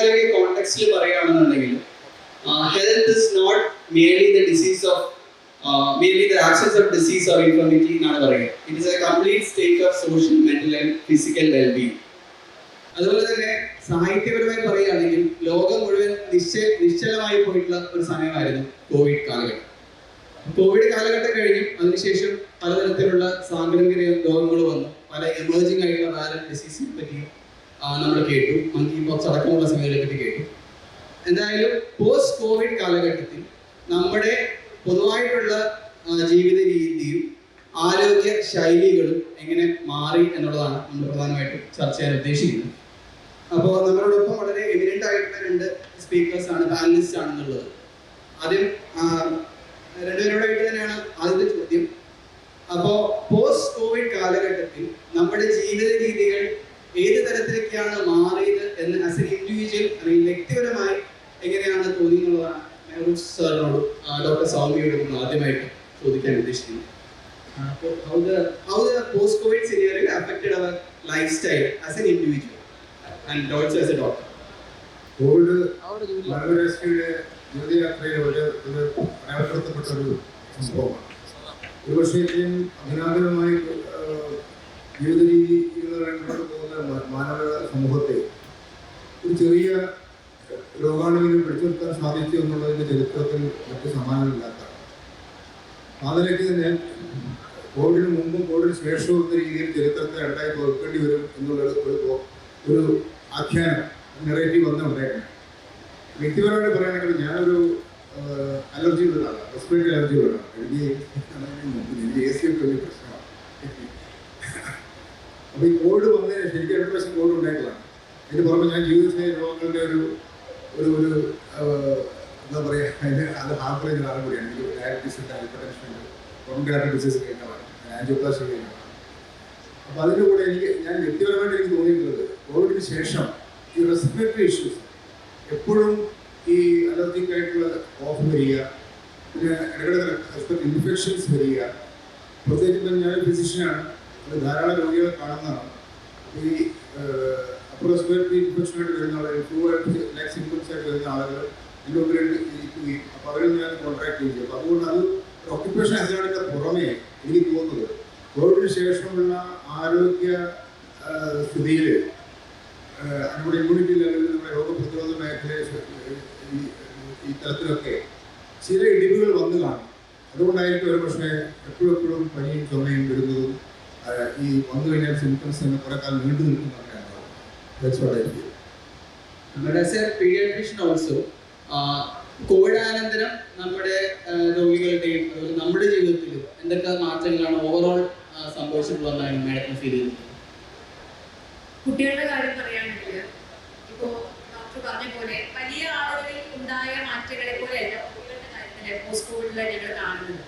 അല്ലെങ്കിൽ കോണ്ടെക്സ്റ്റിൽ പറയുകയാണെന്നുണ്ടെങ്കിൽ health is not merely the disease of merely the absence of disease or infirmity എന്നാണ് പറയുക. It is a complete state of social, mental and physical well-being. അതുപോലെ തന്നെ സാഹിത്യപരമായി പറയുകയാണെങ്കിൽ ലോകം മുഴുവൻ നിശ്ചലമായി പോയിട്ടുള്ള ഒരു സമയമായിരുന്നു കോവിഡ് കാലഘട്ടം. കോവിഡ് കാലഘട്ടം കഴിഞ്ഞു അതിനുശേഷം പലതരത്തിലുള്ള സാംക്രമിക രോഗങ്ങൾ വന്നു. പല എമേർജിംഗ് ആയിട്ടുള്ള വൈറൽ ഡിസീസിനെ പറ്റിയും നമ്മൾ കേട്ടു. മങ്കി പോക്സ് അടക്കമുള്ള സമയങ്ങളെ പറ്റി കേട്ടു. എന്തായാലും പോസ്റ്റ് കോവിഡ് കാലഘട്ടത്തിൽ നമ്മുടെ പൊതുവായിട്ടുള്ള ജീവിത രീതിയും ആരോഗ്യ ശൈലികളും എങ്ങനെ മാറി എന്നുള്ളതാണ് നമ്മൾ പ്രധാനമായിട്ടും ചർച്ച ചെയ്യാൻ ഉദ്ദേശിക്കുന്നത്. അപ്പോൾ നമ്മളോടൊപ്പം വളരെ എമിനന്റ് ആയിട്ടുള്ള രണ്ട് സ്പീക്കേഴ്സ് ആണ്, പാനലിസ്റ്റ് ആണെന്നുള്ളത്. ആദ്യം രണ്ടുപേരോടായിട്ട് തന്നെയാണ് ആദ്യത്തെ ചോദ്യം. അപ്പോൾ പോസ്റ്റ് കോവിഡ് കാലഘട്ടത്തിൽ നമ്മുടെ ജീവിത രീതികൾ ഏത് തരത്തിലേക്കാണ് മാറിയത് എന്ന് ആസ് എൻ ഇൻഡിവിജ്വൽ അല്ലെങ്കിൽ വ്യക്തിപരമായി എങ്ങനെയാണ് തോന്നി എന്നുള്ളതാണ് മെഹറൂഫ് സാറിനോടും ഡോക്ടർ സൗമ്യയോടും ആദ്യമായിട്ട് ചോദിക്കാൻ ഉദ്ദേശിക്കുന്നത്. How the post-COVID scenario affected our lifestyle as an individual and also as a doctor. Covid മാനവരാശിയുടെ ജീവിതയാത്രയിൽ ഒരു പ്രയാസപ്പെട്ട ഒരു സംഭവമാണ്. ഒരുപക്ഷേ അഭിനാദരമായി ജീവിത രീതികളിലൂടെ പോകുന്ന മാനവ സമൂഹത്തെ ഒരു ചെറിയ രോഗാണുവിനെ പിടിച്ചു നിർത്താൻ സാധിച്ചു എന്നുള്ളതിൻ്റെ ചരിത്രത്തിൽ മറ്റ് സമാനമില്ലാത്ത ആ നിലയ്ക്ക് തന്നെ കോവിഡിന് മുമ്പും കോവിഡിന് ശേഷവും എന്ന രീതിയിൽ ചരിത്രത്തെ രണ്ടായി തോൽക്കേണ്ടി വരും എന്നുള്ളത് ഒരു ആഖ്യാനം നെറേറ്റീവ് വന്നുണ്ടായിരുന്നു. വ്യക്തിപരമായിട്ട് പറയുകയാണെങ്കിൽ ഞാനൊരു അലർജി ഉള്ളതാണ്, റെസ്പിറേറ്ററി അലർജി ഉള്ളതാണ്. എനിക്ക് എ സി ഒക്കെ വലിയ പ്രശ്നമാണ്. അപ്പോൾ ഈ കോവിഡ് വന്നതിന് ശരിക്കും 2 പ്രാവശ്യം കോവിഡ് ഉണ്ടായിട്ടുള്ളതാണ്. അതിന് പുറമെ ഞാൻ ജീവിതത്തിലെ രോഗങ്ങളുടെ ഒരു എന്താ പറയുക, അതിന് അത് ഹാർട്ട് റേഞ്ചിൽ ആളും കൂടിയാണ്. എനിക്ക് ഡയബറ്റീസ് ഉണ്ട്, ഹൈപ്പർ ടെൻഷൻ ഉണ്ട്, കോൺഗ്രാറ്റഡ് ഡിസീസ് കഴിഞ്ഞതാണ്, ആൻജിയോപ്ലാസ്റ്റി കഴിഞ്ഞതാണ്. അപ്പോൾ അതിൻ്റെ കൂടെ ഞാൻ വ്യക്തിപരമായിട്ട് എനിക്ക് തോന്നിയിട്ടുള്ളത് കോവിഡിന് ശേഷം ഈ റെസ്പിറേറ്ററി ഇഷ്യൂസ് എപ്പോഴും ഈ അലർജിക് ആയിട്ടുള്ള കോഫ് വരിക, പിന്നെ ഇടയ്ക്കിടെ റെസ്പിറേറ്ററി ഇൻഫെക്ഷൻസ് വരിക. പ്രത്യേകിച്ച് ഞാൻ ഫിസിഷ്യനാണ്, അത് ധാരാളം രോഗികളെ കാണുന്നതാണ്. ഈ അപ്പോൾ റെസ്പിറേറ്ററി ഇൻഫെക്ഷനായിട്ട് വരുന്ന ആളുകൾ, ഫ്ലൂ ആയിട്ട് ലൈക്ക് സിംറ്റംസ് ആയിട്ട് വരുന്ന ആളുകൾ എൻ്റെ മുമ്പിൽ ഇരിക്കുകയും അപ്പോൾ അവരിൽ ഞാൻ കോൺട്രാക്ട് ചെയ്യും. അപ്പോൾ അതുകൊണ്ട് അത് ഓക്യുപ്പേഷൻ ഹസാർഡിൻ്റെ പുറമേ എനിക്ക് തോന്നുന്നത് കോവിഡിന് ശേഷമുള്ള ആരോഗ്യ സ്ഥിതിയിൽ നമ്മുടെ ഇമ്മ്യൂണിറ്റി ലെവലിൽ നമ്മുടെ രോഗപ്രതിരോധ മേഖലയിൽ ഈ തരത്തിലൊക്കെ ചില ഇടിവുകൾ വന്നു കാണും. അതുകൊണ്ടായിരിക്കും ഒരു പക്ഷേ എപ്പോഴും പനിയും ചുമയും വരുന്നതും ഈ വന്നു കഴിഞ്ഞാൽ സിംറ്റംസ് തന്നെ കുറേ കാലം നീണ്ടു നിൽക്കുന്നതൊക്കെയാണ്. കോവിഡ് അനന്തരം നമ്മുടെ രോഗികളുടെയും അതുപോലെ നമ്മുടെ ജീവിതത്തിലും എന്തൊക്കെ മാറ്റങ്ങളാണ് ഓവറോൾ സംഭവിച്ചിട്ടുള്ളതെന്നാണ് മാഡത്തിന് ഫീൽ ചെയ്യുന്നത്? കുട്ടികളുടെ കാര്യം പറയുകയാണെങ്കിൽ ഇപ്പോൾ ഡോക്ടർ പറഞ്ഞ പോലെ വലിയ ആളുകളിൽ ഉണ്ടായ മാറ്റങ്ങളെ പോലെയല്ല കുട്ടികളുടെ കാര്യത്തിൽ പോസ്റ്റ് കോവിഡിൽ ഞങ്ങൾ കാണുന്നത്.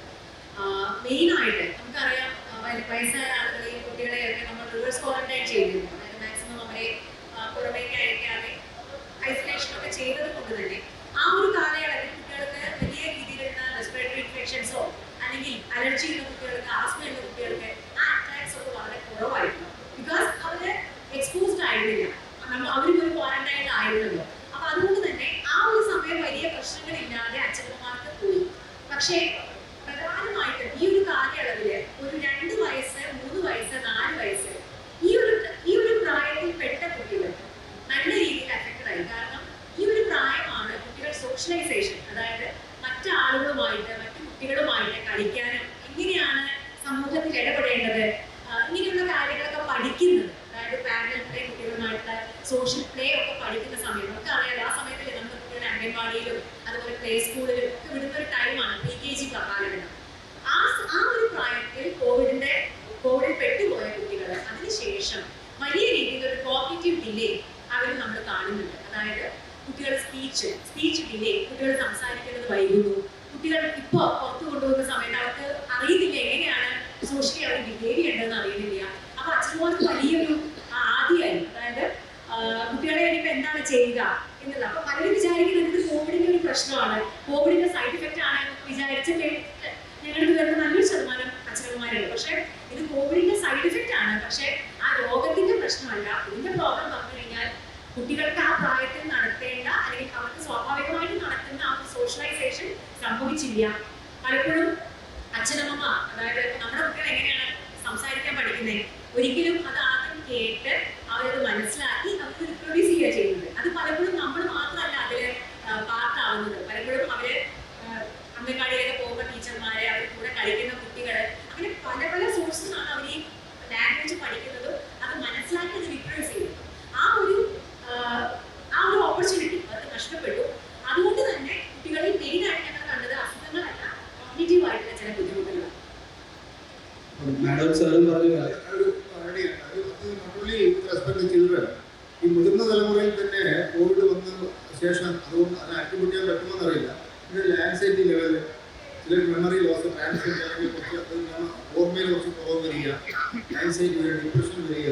മെയിനായിട്ട് നമുക്കറിയാം വയസ്സായ ആളുകളെയും കുട്ടികളെയൊക്കെ നമ്മൾ റിവേഴ്സ് ക്വാറന്റൈൻ ചെയ്തിരുന്നു. അതായത് മാക്സിമം അവരെ പുറമേക്ക് അയക്കാതെ ഐസൊലേഷനൊക്കെ ചെയ്തത് കൊണ്ട് തന്നെ ആ ഒരു കാലയളവിൽ കുട്ടികൾക്ക് വലിയ രീതിയിലുള്ള റെസ്പിറേറ്ററി ഇൻഫെക്ഷൻസോ അല്ലെങ്കിൽ അലർജി ഉള്ള കുട്ടികൾക്ക്, ആസ്മ ഉള്ള കുട്ടികൾക്ക് ആ അറ്റാക്സ് ഒക്കെ വളരെ കുറവായിരുന്നു. ബിക്കോസ് അവര് എക്സ്പോസ്ഡ് ആയിരുന്നില്ല, അവർക്ക് ഒരു ക്വാറന്റൈനിൽ ആയിരുന്നല്ലോ. അപ്പൊ അതുകൊണ്ട് തന്നെ ആ ഒരു സമയം വലിയ പ്രശ്നങ്ങളില്ലാതെ അച്ഛനമ്മമാർക്ക് പോയി. പക്ഷേ പ്രധാനമായിട്ട് ഈ ഒരു കാലയളവില് ഒരു 2 വയസ്സ്, 3 വയസ്സ്, 4 വയസ്സ് ഈ ഒരു പ്രായത്തിൽ പെട്ട കുട്ടികൾ നല്ല രീതിയിൽ അഫക്റ്റഡ് ആയി. കാരണം ഈ ഒരു പ്രായമാണ് കുട്ടികൾ സോഷ്യലൈസേഷൻ, അതായത് മറ്റു ആളുകളുമായിട്ട് മറ്റു കുട്ടികളുമായിട്ട് കളിക്കാനും എങ്ങനെയാണ് സമൂഹത്തിൽ ഇടപെടേണ്ടത് ഇങ്ങനെയുള്ള കാര്യങ്ങളൊക്കെ പഠിക്കുന്നത്. അതായത് പാരലൽ പ്ലേ, കുട്ടികളുമായിട്ടുള്ള സോഷ്യൽ പ്ലേ ഒക്കെ പഠിക്കുന്ന സമയം നമുക്ക് അറിയാം. ആ സമയത്തിൽ നമ്മൾ കുട്ടികളെ അംഗൻവാടിയിലും അതുപോലെ പ്ലേ സ്കൂളിലും ഒക്കെ വിടുന്ന ഒരു ടൈമാണ് PKG കാലഘട്ടം. ആ ഒരു പ്രായത്തിൽ കോവിഡിൽ പെട്ടുപോയ കുട്ടികൾ അതിനുശേഷം വലിയ രീതിയിൽ ഒരു കോഗ്നിറ്റീവ് ഡിലേ അവർ നമ്മൾ കാണുന്നുണ്ട്. അതായത് കുട്ടികളുടെ സ്പീച്ച് ഡിലേ, കുട്ടികൾ സംസാരിക്കുന്നത് വൈകുന്നു. കുട്ടികൾ ഇപ്പോൾ പുറത്തു കൊണ്ടുപോകുന്ന സമയത്ത് അവർക്ക് അറിയുന്നില്ല എങ്ങനെയാണ് സോഷ്യലി അവർ ബിഹേവ് ചെയ്യേണ്ടതെന്ന് അറിയുന്നില്ല. അപ്പൊ അച്ഛന്മാർക്ക് വലിയൊരു ആദ്യമായി, അതായത് കുട്ടികളെ ഇനിയിപ്പോൾ എന്താണ് ചെയ്യുക എന്നുള്ളത്. അപ്പൊ പലരും വിചാരിക്കുന്നത് ഇത് കോവിഡിന്റെ ഒരു പ്രശ്നമാണ്, കോവിഡിന്റെ സൈഡ് ഇഫക്റ്റ് ആണ് വിചാരിച്ചിട്ട് ഞങ്ങൾക്ക് വരുന്ന നല്ലൊരു ശതമാനം അച്ഛനമ്മമാരുണ്ട്. പക്ഷെ ഇത് കോവിഡിന്റെ സൈഡ് ഇഫക്റ്റ് ആണ്, പക്ഷെ ആ രോഗത്തിന്റെ പ്രശ്നമല്ല. ഇതിന്റെ പ്രോബ്ലം പറഞ്ഞു കഴിഞ്ഞാൽ കുട്ടികൾക്ക് ആ പ്രായത്തിൽ നടത്തേണ്ട ഇല്ല. പലപ്പോഴും അച്ഛനമ്മ, അതായത് നമ്മുടെ കുട്ടികൾ എങ്ങനെയാണ് സംസാരിക്കാൻ പഠിക്കുന്നത്, ഒരിക്കലും അത് ആദ്യം കേട്ട് അവരത് മനസ്സിലാക്കി അവർക്ക് റിപ്രൊഡ്യൂസ് ചെയ്യുക ചെയ്യുന്നത്. അത് പലപ്പോഴും നമ്മൾ മാത്രമല്ല അതിൽ പാർട്ടാവുന്നത്. പലപ്പോഴും അവര് അംഗൻവാടിയിലൊക്കെ പോകുമ്പോൾ ടീച്ചർമാരെ, അവർ കൂടെ കളിക്കുന്ന കുട്ടികൾ, അങ്ങനെ പല പല സോഴ്സസ് ആണ് അവർ ഈ ലാംഗ്വേജ് പഠിക്കുന്നതും അത് മനസ്സിലാക്കി അത് റിപ്രൊഡ്യൂസ് ചെയ്യുന്നത്. ആ ഒരു ഓപ്പർച്യൂണിറ്റി അവർക്ക് നഷ്ടപ്പെട്ടു. അതുകൊണ്ട് തന്നെ കുട്ടികളിൽ മെയിനായിട്ട് ഞങ്ങൾ കണ്ടത് അസുഖങ്ങളല്ല, കോഗ്നിറ്റീവ് ആയിട്ടുള്ള ചില ബുദ്ധിമുട്ടുകളാണ്. മാഡം സാറും പറഞ്ഞു ഈ മുതിർന്ന തലമുറയിൽ തന്നെ കോവിഡ് വന്ന ശേഷം അതുകൊണ്ട് അതിനെ അറ്റുപിടിക്കാൻ പറ്റുമെന്ന് അറിയില്ല. ഇതിൽ ആൻസൈറ്റി ലെവല്, ചിലർ മെമ്മറി ലോസ്, ട്രാൻസ്ലേറ്റ് അല്ലെങ്കിൽ കുറച്ച് ഓർമ്മയിൽ കുറച്ച് കുറവ് വരിക, ആൻസൈറ്റി വരിക, ഡിപ്രഷൻ വരിക,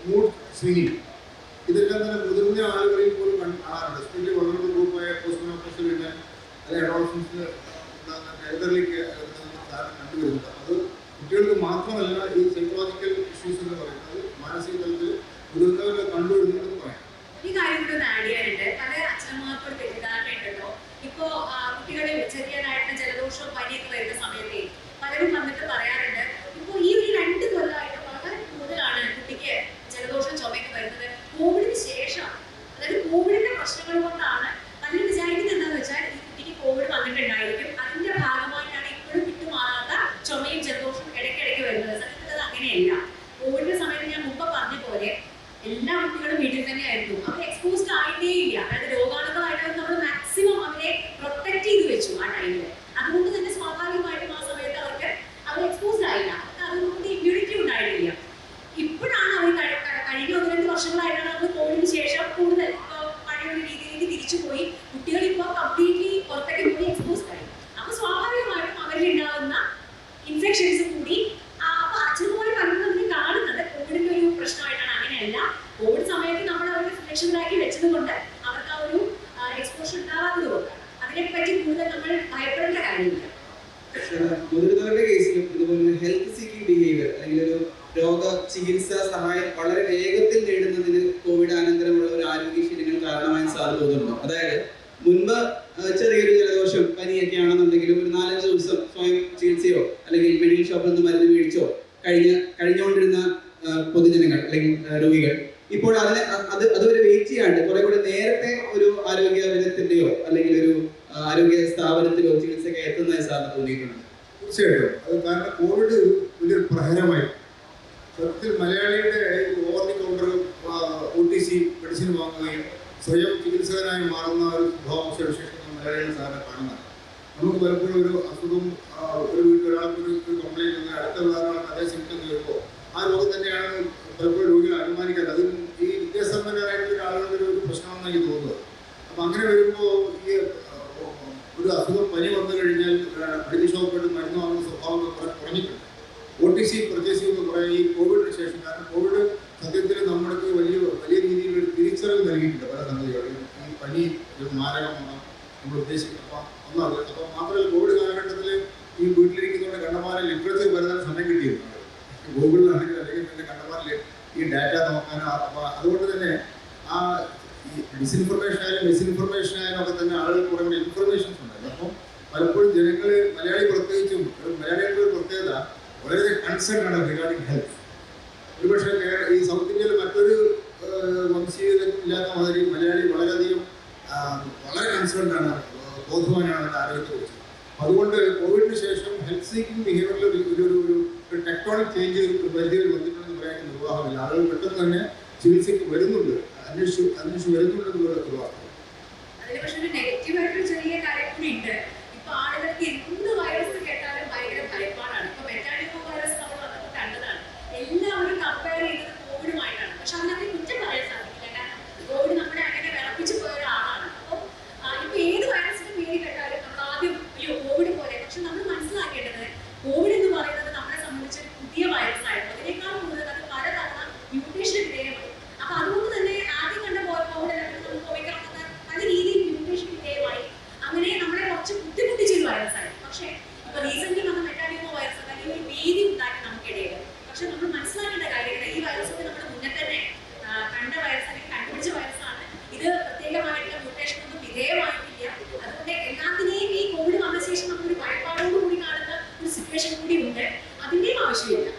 മൂഡ് സ്വിങ്ങിങ്, ഇതെല്ലാം തന്നെ മുതിർന്ന ആളുകളിൽ പോലും കാണാറുണ്ട്. സ്പെഷ്യലി വളരെ ഗ്രൂപ്പായ പോസ്റ്റ്മോർട്ടം പിന്നെ അല്ലെങ്കിൽ അഡോളസൻസിന് എൽഡറിലേക്ക് കണ്ടുവരുന്നുണ്ട്. അത് കുട്ടികൾക്ക് മാത്രമല്ല, ഈ സൈക്കോളജിക്കൽ ഇഷ്യൂസ് എന്ന് പറയുന്നത് മാനസിക തലത്തിൽ മുതിർന്നവരെ കണ്ടുവരുന്നുണ്ടെന്ന് പറയാം. ഈ കാര്യം കൂടെ ഒന്ന് ആഡ് ചെയ്യാനുണ്ട്. പല അച്ഛനമ്മമാർക്കൊരു തെറ്റിദ്ധാരണ ഉണ്ടല്ലോ. ഇപ്പോ കുട്ടികളിൽ ചെറിയതായിട്ടുള്ള ജലദോഷവും പനിയൊക്കെ വരുന്ന സമയത്ത് പലരും വന്നിട്ട് പറയാറുണ്ട്, ഇപ്പൊ ഈ ഒരു 2 കൊല്ലമായിട്ട് വളരെ കൂടുതലാണ് കുട്ടിക്ക് ജലദോഷം ചുമയൊക്കെ വരുന്നത്. കോവിഡിന് ശേഷം, അതായത് കോവിഡിന്റെ പ്രശ്നങ്ങൾ കൊണ്ടാണ് പലരും വിചാരിക്കുന്നത് എന്താണെന്ന് വെച്ചാൽ ഈ കുട്ടിക്ക് കോവിഡ് വന്നിട്ടുണ്ടായിരിക്കും, അതിന്റെ ഭാഗമായിട്ടാണ് ഇപ്പോഴും വിട്ടുമാറാത്ത ചുമയും ജലദോഷവും ഇടയ്ക്കിടയ്ക്ക് വരുന്നത്. സത്യത്തിൽ അത് അങ്ങനെയല്ല. കോവിഡിന്റെ സമയത്ത് ഞാൻ മുമ്പ് പറഞ്ഞ പോലെ എല്ലാ കുട്ടികളും വീട്ടിൽ തന്നെയായിരുന്നു. അവർ എക്സ്പോസ്ഡ് ആയിട്ടേ ഇല്ല. അതായത് രോഗാണുക്കളായിട്ട് നമ്മൾ മാക്സിമം അവരെ പ്രൊട്ടക്ട് ചെയ്ത് വെച്ചു ആ ടൈമിൽ. അതുകൊണ്ട് തന്നെ സ്വാഭാവികമായിട്ടും ആ സമയത്ത് അവർ എക്സ്പോസ്ഡ് ആയില്ല, അതുകൊണ്ട് ഇമ്മ്യൂണിറ്റി ഉണ്ടായിട്ടില്ല. ഇപ്പോഴാണ് അവർ കഴിഞ്ഞ 1-2 വർഷങ്ങളായിട്ടാണ് നമ്മൾ കോവിഡിന് ശേഷം കൂടുതൽ പഴയ ഒരു രീതിയിലേക്ക് തിരിച്ചു പോയി. കുട്ടികൾ ഇപ്പോൾ കംപ്ലീറ്റ്ലി പുറത്തേക്ക് പോയി എക്സ്പോസ്ഡ് ആയി. അപ്പൊ സ്വാഭാവികമായിട്ടും അവരിൽ ഉണ്ടാകുന്ന ഇൻഫെക്ഷൻസ് കൂടി അച്ഛനുമായി പലരും കാണുന്നത് കോവിഡിന്റെ ഒരു പ്രശ്നമായിട്ടാണ്. അങ്ങനെയല്ല, കോവിഡ് സമയത്ത് നമ്മൾ അവരെ സുരക്ഷിതരാക്കി വെച്ചത് കൊണ്ട് അവർക്ക് ആ ഒരു എക്സ്പോഷർ ഉണ്ടാകാത്തത് കൊണ്ടാണ്. അതിനെപ്പറ്റി കൂടുതൽ നമ്മൾ ഭയപ്പെടേണ്ട കാര്യമില്ല. മുതിർന്നവരുടെ കേസിലും ഇതുപോലെ ഹെൽത്ത് സീക്കിംഗ് ബിഹേവിയർ അല്ലെങ്കിൽ ഒരു രോഗ ചികിത്സാ സഹായം വളരെ വേഗത്തിൽ നേടുന്നതിന് കോവിഡ് അനന്തരമുള്ള ഒരു ആരോഗ്യശീലങ്ങൾ കാരണമായ സാധ്യത തോന്നുന്നുണ്ടോ? അതായത് മുൻപ് ചെറിയൊരു ജലദോഷം പനിയൊക്കെ ആണെന്നുണ്ടെങ്കിലും ഒരു 4-5 ദിവസം സ്വയം ചികിത്സയോ അല്ലെങ്കിൽ മെഡിക്കൽ ഷോപ്പിൽ നിന്ന് മരുന്ന് മേടിച്ചോ കഴിഞ്ഞുകൊണ്ടിരുന്ന പൊതുജനങ്ങൾ അല്ലെങ്കിൽ രോഗികൾ ഇപ്പോൾ അതുവരെ വെയിറ്റ് ചെയ്യാണ്ട് കുറെ കൂടെ നേരത്തെ ഒരു ആരോഗ്യ വിദഗ്ധന്റെയോ അല്ലെങ്കിൽ ഒരു ആരോഗ്യ സ്ഥാപനത്തിലോ ചികിത്സയ്ക്ക് എത്തുന്നതായി സാറിന് തോന്നിയിട്ടുണ്ട്? തീർച്ചയായിട്ടും. അത് കാരണം കോവിഡ് വലിയൊരു പ്രഹരമായി. സത്യത്തിൽ മലയാളിയുടെ over the counter OTC medicine വാങ്ങുകയും സ്വയം ചികിത്സകനായി മാറുന്ന ഒരു സ്വഭാവവിശേഷം മലയാളികൾ സാറിനെ കാണുന്നതാണ്. നമുക്ക് പലപ്പോഴും ഒരു അസുഖം, ഒരു വീട്ടിൽ ഒരാൾക്ക് ഒരു കംപ്ലൈൻറ്റ് വന്ന് അടുത്ത ഉദാഹരണമാണ് അതേ സിംറ്റം വരുമ്പോൾ ആ രോഗം തന്നെയാണ് പലപ്പോഴും രോഗികൾ അനുമാനിക്കാറ്. അത് ഈ വിദ്യാസമ്പന്നരായിട്ടുള്ള ആളുകളുടെ ഒരു പ്രശ്നമാണെന്ന് എനിക്ക് തോന്നുന്നത്. അപ്പം അങ്ങനെ വരുമ്പോൾ ഈ ഒരു അസുഖം പനി വന്നു കഴിഞ്ഞാൽ മെഡിക്കൽ ഷോപ്പിൽ മരുന്ന് വാങ്ങുന്ന സ്വഭാവം കുറഞ്ഞിട്ടുണ്ട്. OTC പർച്ചേസ് ചെയ്യുമ്പോൾ കുറേ ഈ കോവിഡിന് ശേഷം, കാരണം കോവിഡ് സത്യത്തിൽ നമ്മൾക്ക് വലിയ രീതിയിൽ ഒരു തിരിച്ചറിവ് നൽകിയിട്ടുണ്ട് പല സംഗതികളും. ഈ പനി ഒരു മാരകമാണ് നമ്മൾ ഉദ്ദേശിക്കുന്നത്. അപ്പം ഒന്നത്. അപ്പോൾ മാത്രമല്ല കോവിഡ് കാലഘട്ടത്തിൽ ഈ വീട്ടിലിരിക്കുന്നതുകൊണ്ട് കണ്ടമാനം ലിറ്ററേച്ചർ വരുന്ന സമയം കിട്ടിയിരുന്നു. ഗൂഗിളിലാണെങ്കിൽ അല്ലെങ്കിൽ തന്നെ കണ്ടമാനിൽ ഈ ഡാറ്റ നോക്കാനോ. അപ്പോൾ അതുകൊണ്ട് തന്നെ ആ ഈ മിസ്ഇൻഫർമേഷൻ ആയാലും ഒക്കെ തന്നെ ആളുകൾക്ക് കുറേ ഇൻഫർമേഷൻസ് ഉണ്ടായിരുന്നു. അപ്പം പലപ്പോഴും ജനങ്ങൾ, മലയാളി പ്രത്യേകിച്ചും, മലയാളികളുടെ ഒരു പ്രത്യേകത വളരെ കൺസേൺ ആണ് റിഗാർഡിങ് ഹെൽത്ത്. ഒരുപക്ഷെ ഈ സൗത്ത് ഇന്ത്യയിൽ മറ്റൊരു വംശീയത ഇല്ലാത്ത മാതിരി മലയാളി വളരെയധികം വളരെ കൺസേൺഡ് ആണ്, ബോധവാനാണ് ആരോഗ്യത്തെക്കുറിച്ച്. അതുകൊണ്ട് കോവിഡിന് ശേഷം ഹെൽത്ത് സീക്കിംഗ് ബിഹേവിയറിൽ ഒരു ടെക്ടോണിക് ചേഞ്ച് പരിധിയിൽ വന്നിട്ടുണ്ടെന്ന് പറയാൻ നിർവാഹമില്ല. ആളുകൾ പെട്ടെന്ന് തന്നെ ചികിത്സയ്ക്ക് വരുന്നുണ്ട്, അന്വേഷിച്ച് വരുന്നുണ്ടെന്നുള്ള നിർവാഹം. അതിന് പക്ഷേ ഒരു നെഗറ്റീവായിട്ടൊരു ചെറിയ കാര്യം കൂടി ഉണ്ട്. ഇപ്പൊ ആളുകൾക്ക് എന്ത് വൈറസ് കേട്ടാലും ഭയങ്കര ഭയപ്പാടാണ്. ഇപ്പൊ മെറ്റാനിക്കോ വൈറസ് നമ്മൾ വന്നപ്പോൾ കണ്ടതാണ്. എല്ലാവരും കമ്പയർ ചെയ്തത് കോവിഡുമായിട്ടാണ്. പക്ഷെ അതിനകത്ത് കുറ്റം പറയാൻ സാധിക്കില്ല. കാരണം കോവിഡ് നമ്മളെ അങ്ങനെ വിറപ്പിച്ചു പോയ ഒരാളാണ്. അപ്പോൾ ഇപ്പൊ ഏത് വൈറസിന്റെ പേര് കേട്ടാലും നമ്മൾ ആദ്യം കോവിഡ് പോലെ. പക്ഷെ നമ്മൾ മനസ്സിലാക്കേണ്ടത് കോവിഡ് എന്ന് പറയുന്നത് നമ്മളെ സംബന്ധിച്ച് ഒരു പുതിയ വൈറസ് ആയിരുന്നു. അതിനേക്കാൾ കൂടുതൽ അത് പലതവണ മ്യൂട്ടേഷൻ വിധേയമായി. അപ്പൊ അതുകൊണ്ട് തന്നെ ആദ്യം കണ്ട കോവിഡ് നമുക്ക് ഒമിക്രോൺ പല രീതിയിൽ മ്യൂട്ടേഷൻ വിധേയമായി. അങ്ങനെ നമ്മളെ കുറച്ച് ബുദ്ധിമുട്ടിച്ചൊരു വൈറസായി. പക്ഷേ ഇപ്പൊ റീസെന്റ് വന്ന മെറ്റാനിക്കോ വൈറസ് അല്ലെങ്കിൽ ഒരു ഭീതി ഉണ്ടാക്കി നമുക്കിടയിൽ. പക്ഷെ നമ്മൾ മനസ്സിലാക്കേണ്ട കാര്യങ്ങൾ, ഈ വൈറസൊക്കെ നമ്മൾ മുന്നേ തന്നെ കണ്ട വൈറസ് അല്ലെങ്കിൽ കണ്ടുപിടിച്ച വൈറസാണ്. ഇത് പ്രത്യേകമായിട്ടുള്ള മ്യൂട്ടേഷനൊന്നും വിധേയമായിട്ടില്ല. അതുകൊണ്ട് എല്ലാത്തിനെയും ഈ കോവിഡ് വന്ന ശേഷം നമ്മൾ പാർട്ടിസിപ്പേഷൻ കൂടി ഉണ്ട്, അതിൻ്റെയും ആവശ്യമില്ല.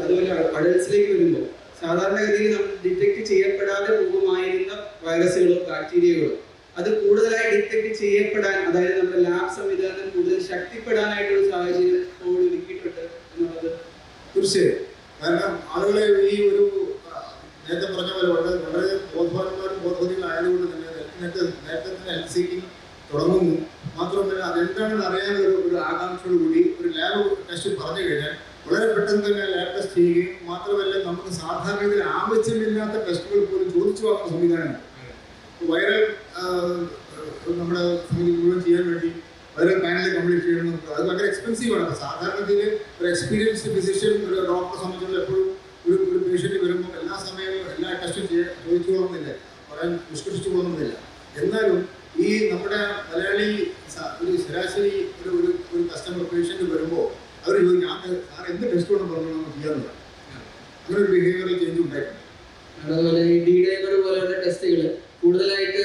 അതുപോലെ അഡൽസിലേക്ക് വരുമ്പോൾ സാധാരണഗതിയിൽ നമ്മൾ ഡിറ്റക്ട് ചെയ്യപ്പെടാതെ പോകുമായിരുന്ന വൈറസുകളോ ബാക്ടീരിയകളോ അത് കൂടുതലായി ഡിറ്റക്ട് ചെയ്യപ്പെടാൻ, അതായത് നമ്മുടെ ലാബ് സംവിധാനം കൂടുതൽ ശക്തിപ്പെടാനായിട്ടുള്ള സാഹചര്യം കോവിഡ് ഒരുക്കിയിട്ടുണ്ട് എന്നുള്ളത് തീർച്ചയായും. കാരണം ആളുകളെ ഈ ഒരു നേരത്തെ പറഞ്ഞ പോലെ വളരെ ബോധവാന്മാരും ബോധവതികളായതുകൊണ്ട് തന്നെ നേരത്തെ തന്നെ ഹെൽത്ത് സീക്കിംഗ് തുടങ്ങുന്നു. മാത്രമല്ല അതെന്താണെന്ന് അറിയാൻ ഒരു ആകാംക്ഷയോട് കൂടി ഒരു ലാബ് ടെസ്റ്റ് പറഞ്ഞു കഴിഞ്ഞാൽ വളരെ പെട്ടെന്ന് തന്നെ ലാബ് ടെസ്റ്റ് ചെയ്യുകയും മാത്രമല്ല നമുക്ക് സാധാരണഗതിയിൽ ആവശ്യമില്ലാത്ത ടെസ്റ്റുകൾ പോലും ചോദിച്ചു വാങ്ങുന്ന സംവിധാനമാണ്. വൈറൽ നമ്മുടെ സമിതി മുഴുവൻ ചെയ്യാൻ വേണ്ടി വൈറൽ പാനൽ കംപ്ലീറ്റ് ചെയ്യണം. അത് ഭയങ്കര എക്സ്പെൻസീവ് ആണ്. സാധാരണത്തിൽ ഒരു എക്സ്പീരിയൻസ്ഡ് ഫിസിഷ്യൻ, ഒരു ഡോക്ടറെ സംബന്ധിച്ചുള്ള എപ്പോഴും ഒരു പേഷ്യൻ്റ് വരുമ്പോൾ എല്ലാ സമയവും എല്ലാ ടെസ്റ്റും ചോദിച്ചു കൊള്ളുന്നില്ല, പറയാൻ നിഷ്കർഷിച്ചു കൊള്ളുന്നില്ല. എന്നാലും ഈ നമ്മുടെ മലയാളി ഒരു ശരാശരി ഒരു കസ്റ്റമർ പേഷ്യൻ്റ് വരുമ്പോൾ അവർ ചോദിക്കും, ഞാൻ സാർ എന്ത് ടെസ്റ്റ് വേണം പറഞ്ഞു നമുക്ക് ചെയ്യാറുണ്ട്. അങ്ങനെ ഒരു ബിഹേവിയറൽ ചേഞ്ച് ഉണ്ടായിട്ടുണ്ട്. അതുപോലെ ഈ ഡി-ഡൈമർ പോലെയുള്ള ടെസ്റ്റുകൾ കൂടുതലായിട്ട്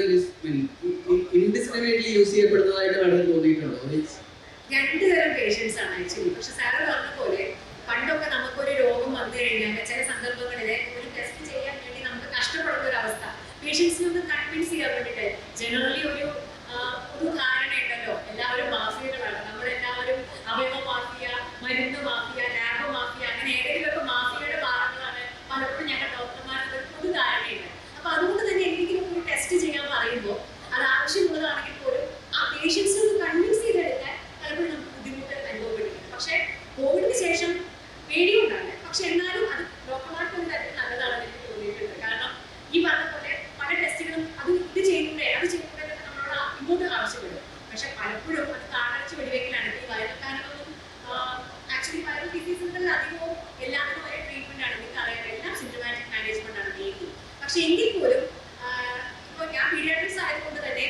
ഇൻഡിസ്ക്രിമിനേറ്റ്ലി യൂസ് ചെയ്യപ്പെടുന്നതായിട്ട് മാഡം തോന്നിയിട്ടുണ്ടോ? രണ്ട് തരം പേഷ്യൻസ് ആണ് ആക്ച്വലി. പക്ഷെ സാറ് പറഞ്ഞ പോലെ പണ്ടൊക്കെ നമുക്കൊരു രോഗം വന്നു കഴിഞ്ഞാൽ ചില സന്ദർഭങ്ങളിൽ ഒരു ടെസ്റ്റ് ചെയ്യാൻ വേണ്ടി നമുക്ക് കഷ്ടപ്പെടുന്ന ഒരു അവസ്ഥ, പേഷ്യൻസിനെ ഒന്ന് കൺവിൻസ് ചെയ്യാൻ വേണ്ടിയിട്ട് ജനറലി ഒരു ധാരണയുണ്ടല്ലോ, എല്ലാവരും മാഫിയകളാണ്, നമ്മളെല്ലാവരും അവയവ മാഫിയ, മരുന്ന് മാഫിയ, ലാബ് മാഫിയ, അങ്ങനെ ഏതെങ്കിലുമൊക്കെ മാഫിയയുടെ ഭാഗങ്ങളാണ് പലപ്പോഴും ഞങ്ങൾ ഡോക്ടർമാർക്ക് ഒരു ധാരണയുണ്ട്. അപ്പൊ അതുകൊണ്ട് തന്നെ എന്തെങ്കിലും ഒരു ടെസ്റ്റ് ചെയ്യാൻ പറയുമ്പോൾ അത് ആവശ്യമുള്ളതാണെങ്കിൽ പോലും ആ പേഷ്യൻസിനെ ഒന്ന് കൺവിൻസ് ചെയ്തെടുക്കാൻ പലപ്പോഴും നമുക്ക് ബുദ്ധിമുട്ട് അനുഭവപ്പെട്ടിട്ടുണ്ട്. പക്ഷേ കോവിഡിന് ശേഷം പേടിയുണ്ടാണ്. പക്ഷെ എന്നാലും അത് ഡോക്ടർമാർക്ക് ഒരു തരത്തിൽ നല്ലതാണെന്ന് എനിക്ക് തോന്നിയിട്ടുണ്ട്. കാരണം ഈ പറഞ്ഞ പോലെ പല ടെസ്റ്റുകളും അത് ഇത് ചെയ്യുന്നേ അത് ചെയ്യുന്നേ നമ്മളോട് ഇങ്ങോട്ട് ആവശ്യപ്പെടും. പക്ഷെ പലപ്പോഴും അത് കാടടച്ച് വെടിവെക്കലാണ്. ഈ വൈറൽ കാരണമൊന്നും ആക്ച്വലി വൈറൽ ഡിസീസുകളിൽ അധികവും എല്ലാത്തിനും ഒരേ ട്രീറ്റ്മെന്റ് ആണ്. നിങ്ങൾക്ക് അറിയാം, എല്ലാം സിംറ്റമാറ്റിക് മാനേജ്മെന്റ് ആണ് മെയിൻലി. പക്ഷെ എങ്കിൽ പോലും ഇപ്പോൾ ഞാൻ പീഡിയാട്രിക്സ് ആയതുകൊണ്ട് തന്നെ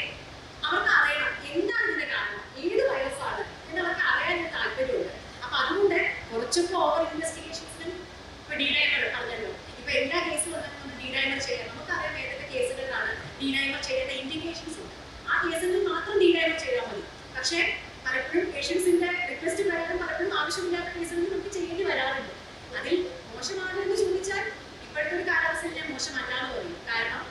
അവർക്ക് അറിയണം എന്താണ് ഇതിന്റെ കാരണം, ഏത് വൈറസാണ് എന്ന് അവർക്ക് അറിയാൻ താല്പര്യമുണ്ട്. അപ്പൊ അതുകൊണ്ട് കുറച്ചൊക്കെ ഓവർ ഇൻവെസ്റ്റിഗേഷൻസിനും ഇപ്പൊ ഡി-ഡൈമർ പറഞ്ഞല്ലോ, ഇപ്പൊ എല്ലാ കേസും വന്നിട്ട് നമ്മൾ ഡി-ഡൈമർ ചെയ്യാം. നമുക്കറിയാം ഏതൊക്കെ കേസുകളിലാണ് ഡി-ഡൈമർ ചെയ്യേണ്ട ഇൻഡിക്കേഷൻസ് ഉണ്ട്. ആ കേസുകളിൽ മാത്രം ഡി-ഡൈമർ ചെയ്താൽ മതി. പക്ഷേ പലപ്പോഴും പേഷ്യൻസിന്റെ റിക്വസ്റ്റ് പ്രകാരം പലപ്പോഴും ആവശ്യമില്ലാത്ത കേസുകളിൽ നമുക്ക് ചെയ്യേണ്ടി വരാറുണ്ട്. അതിൽ മോശമാണ് എന്ന് ചോദിച്ചാൽ ഇപ്പോഴത്തെ ഒരു കാലാവസ്ഥയിൽ ഞാൻ മോശമല്ല എന്ന് പറയും. കാരണം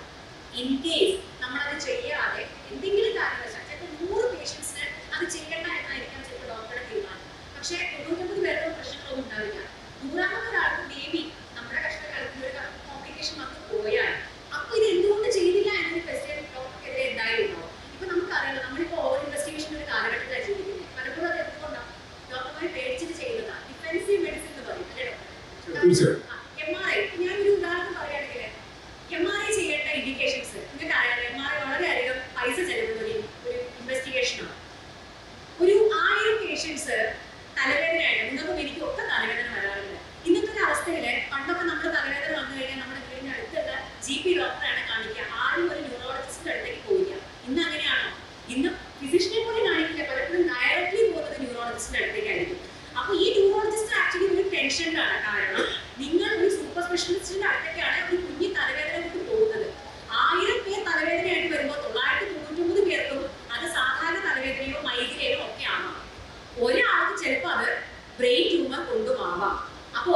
ഇൻ കേസ് നമ്മളത് ചെയ്യാതെ എന്തെങ്കിലും കാരണവശാൽ ചിലപ്പോൾ 100 പേഷ്യൻസിന് അത് ചെയ്യണ്ട എന്നായിരിക്കാം ചിലപ്പോൾ ഡോക്ടറുടെ തീരുമാനം. പക്ഷേ 99 പേർക്കും പ്രശ്നങ്ങളൊന്നും ഉണ്ടാവില്ല. 100ാമത്തെ ഒരാൾക്ക് ബേബി നമ്മുടെ കഷ്ടകാലത്തിൽ ഒരു കോംപ്ലിക്കേഷൻ വന്ന് പോയാൽ അപ്പൊ ഇത് എന്തുകൊണ്ട് ചെയ്തില്ല എന്നൊരു ക്വസ്റ്റ്യൻ ഡോക്ടർക്കെതിരെ എന്തായാലും ഉണ്ടാവും. ഇപ്പൊ നമുക്കറിയാലോ, നമ്മളിപ്പോ ഓവർ ഇൻവെസ്റ്റിഗേഷൻ ഒരു കാലഘട്ടത്തിലാണ് ജീവിക്കുന്നത്. പലപ്പോഴും അത് എന്തുകൊണ്ടാണ് ഡോക്ടർമാരെ പേടിച്ചിട്ട് ചെയ്യുന്നതാണ്. ഡിഫെൻസീവ് മെഡിസിൻ എന്ന് പറയും അല്ലേ ഡോക്ടർ? MRI, ഞാനൊരു ഉദാഹരണം പറയുകയാണെങ്കിൽ MRI ചെയ്യേണ്ട ഇൻഡിക്കേഷൻസ് നിങ്ങൾക്ക് അറിയാലോ. MRI വളരെയധികം പൈസ ചെലവുള്ള ഒരു ഇൻവെസ്റ്റിഗേഷനാണ്. ഒരു 1000 പേഷ്യൻസ് തലവേദനയായിട്ട് നിങ്ങൾക്കും എനിക്കും ഒക്കെ തലവേദന വരാറുണ്ട്. ഇന്നത്തെ ഒരു അവസ്ഥയിൽ പണ്ടൊക്കെ നമ്മൾ തലവേദന വന്നു കഴിഞ്ഞാൽ നമ്മുടെ വീടിന്റെ അടുത്തുള്ള GP ഡോക്ടറാണ് കാണിക്കുക, ആരും ഒരു ന്യൂറോളജിസ്റ്റിന്റെ അടുത്തേക്ക് പോയില്ല. ഇന്ന് അങ്ങനെയാണോ? ഇന്ന് ഫിസിഷ്യനെ പോലും കാണിക്കില്ല, പലപ്പോഴും ഡയറക്ട്ലി പോകുന്നത് ന്യൂറോളജിസ്റ്റിന്റെ അടുത്തേക്കായിരിക്കും. അപ്പൊ ഈ ന്യൂറോളജിസ്റ്റ് ആക്ച്വലി ഒരു ടെൻഷനിലാണ്. കാരണം നിങ്ങൾ ഒരു സൂപ്പർ സ്പെഷ്യലിസ്റ്റിന്റെ അടുത്തേക്കാണ് ഒരു കുഞ്ഞി തലവേദന കൊണ്ട് പോകുന്നത്. 1000 പേർ തലവേദനയായിട്ട് വരുമ്പോൾ 999 പേർക്കും അത് സാധാരണ തലവേദനയോ മൈഗ്രേനോ ഒക്കെ ആവാം. ഒരാൾക്ക് ചിലപ്പോൾ അത് ബ്രെയിൻ ട്യൂമർ കൊണ്ടുമാവാം. അപ്പോ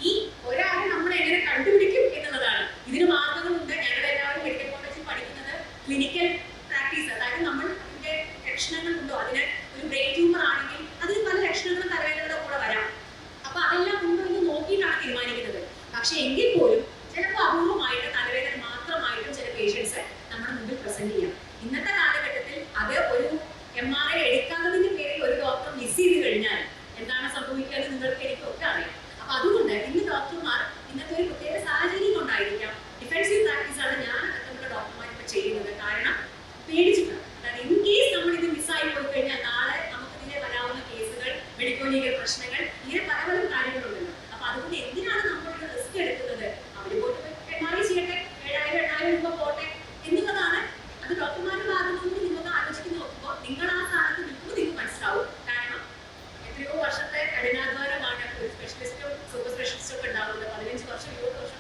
ഈ ഒരാളെ നമ്മൾ എങ്ങനെ കണ്ടുപിടിക്കും എന്നുള്ളതാണ്. ഇതിന് മാർഗങ്ങളുണ്ട്. ഞങ്ങളെല്ലാവരും മെഡിക്കൽ കോളേജിൽ പഠിക്കുന്നത് ക്ലിനിക്കൽ പ്രാക്ടീസ്, അതായത് നമ്മൾ ഇതിന്റെ ലക്ഷണങ്ങളുണ്ടോ, അതിന് ഒരു ബ്രെയിൻ ട്യൂമർ ആണെങ്കിൽ അതിന് പല ലക്ഷണങ്ങളും തലവേദനയുടെ കൂടെ വരാം. അപ്പൊ അതെല്ലാം ഉണ്ടോ എന്ന് നോക്കിയിട്ടാണ് തീരുമാനിക്കുന്നത്. പക്ഷെ എങ്കിൽ പോലും ചിലപ്പോൾ അപൂർവമായിട്ട് തലവേദന മാത്രമായിട്ടും ചില പേഷ്യൻസ് നമ്മുടെ മുമ്പിൽ പ്രസന്റ് ചെയ്യാം. ഇന്നത്തെ കാലഘട്ടത്തിൽ അത് ഒരു MRI എടുക്കാത്തതിന്റെ പേരിൽ ഒരു ഡോക്ടർ മിസ് ചെയ്ത് കഴിഞ്ഞാൽ എന്താണ് സംഭവിക്കുക എന്ന് നിങ്ങൾക്ക് എനിക്കൊക്കെ അറിയാം. അപ്പൊ അതുകൊണ്ട് ഇന്ന് ഡോക്ടർമാർ ഇന്നത്തെ ഒരു പ്രത്യേക സാഹചര്യം കൊണ്ടായിരിക്കാം ഡിഫെൻസീവ് പ്രാക്ടീസാണ് ഞാൻ അടക്കമുള്ള ഡോക്ടർമാർ ഇപ്പൊ ചെയ്യുന്നത്. കാരണം പേടിച്ചിട്ടാണ്. അതായത് ഇൻ കേസ് നമ്മൾ ഇത് മിസ്സായി പോയി കഴിഞ്ഞാൽ നാളെ നമുക്ക് ഇതിലെ വരാവുന്ന കേസുകൾ, മെഡിക്കോ ലീഗൽ പ്രശ്നങ്ങൾ, ഇങ്ങനെ പല പല കാര്യങ്ങളുണ്ടല്ലോ. അപ്പൊ അതുകൊണ്ട് എന്തിനാണ് നമ്മളൊരു റിസ്ക് എടുക്കുന്നത്? അവർ പോയിട്ട് MRI ചെയ്യട്ടെ, 7000-8000 രൂപ പോട്ടെ എന്നുള്ളതാണ്. അത് ഡോക്ടർമാരുടെ ഭാഗത്തു നിന്ന് നിങ്ങൾക്ക് ആലോചിക്കുന്ന നോക്കുമ്പോൾ നിങ്ങൾ ആ സ്ഥാനത്ത് നിൽക്കുമ്പോൾ നിങ്ങൾക്ക് മനസ്സിലാവും. കാരണം എത്രയോ വർഷത്തെ കഠിനാധ്വാനമാണ് ഒരു സ്പെഷ്യലിസ്റ്റും സൂപ്പർ സ്പെഷ്യലിസ്റ്റും ഒക്കെ ഉണ്ടാവുന്നത്. 15 വർഷം 20 വർഷം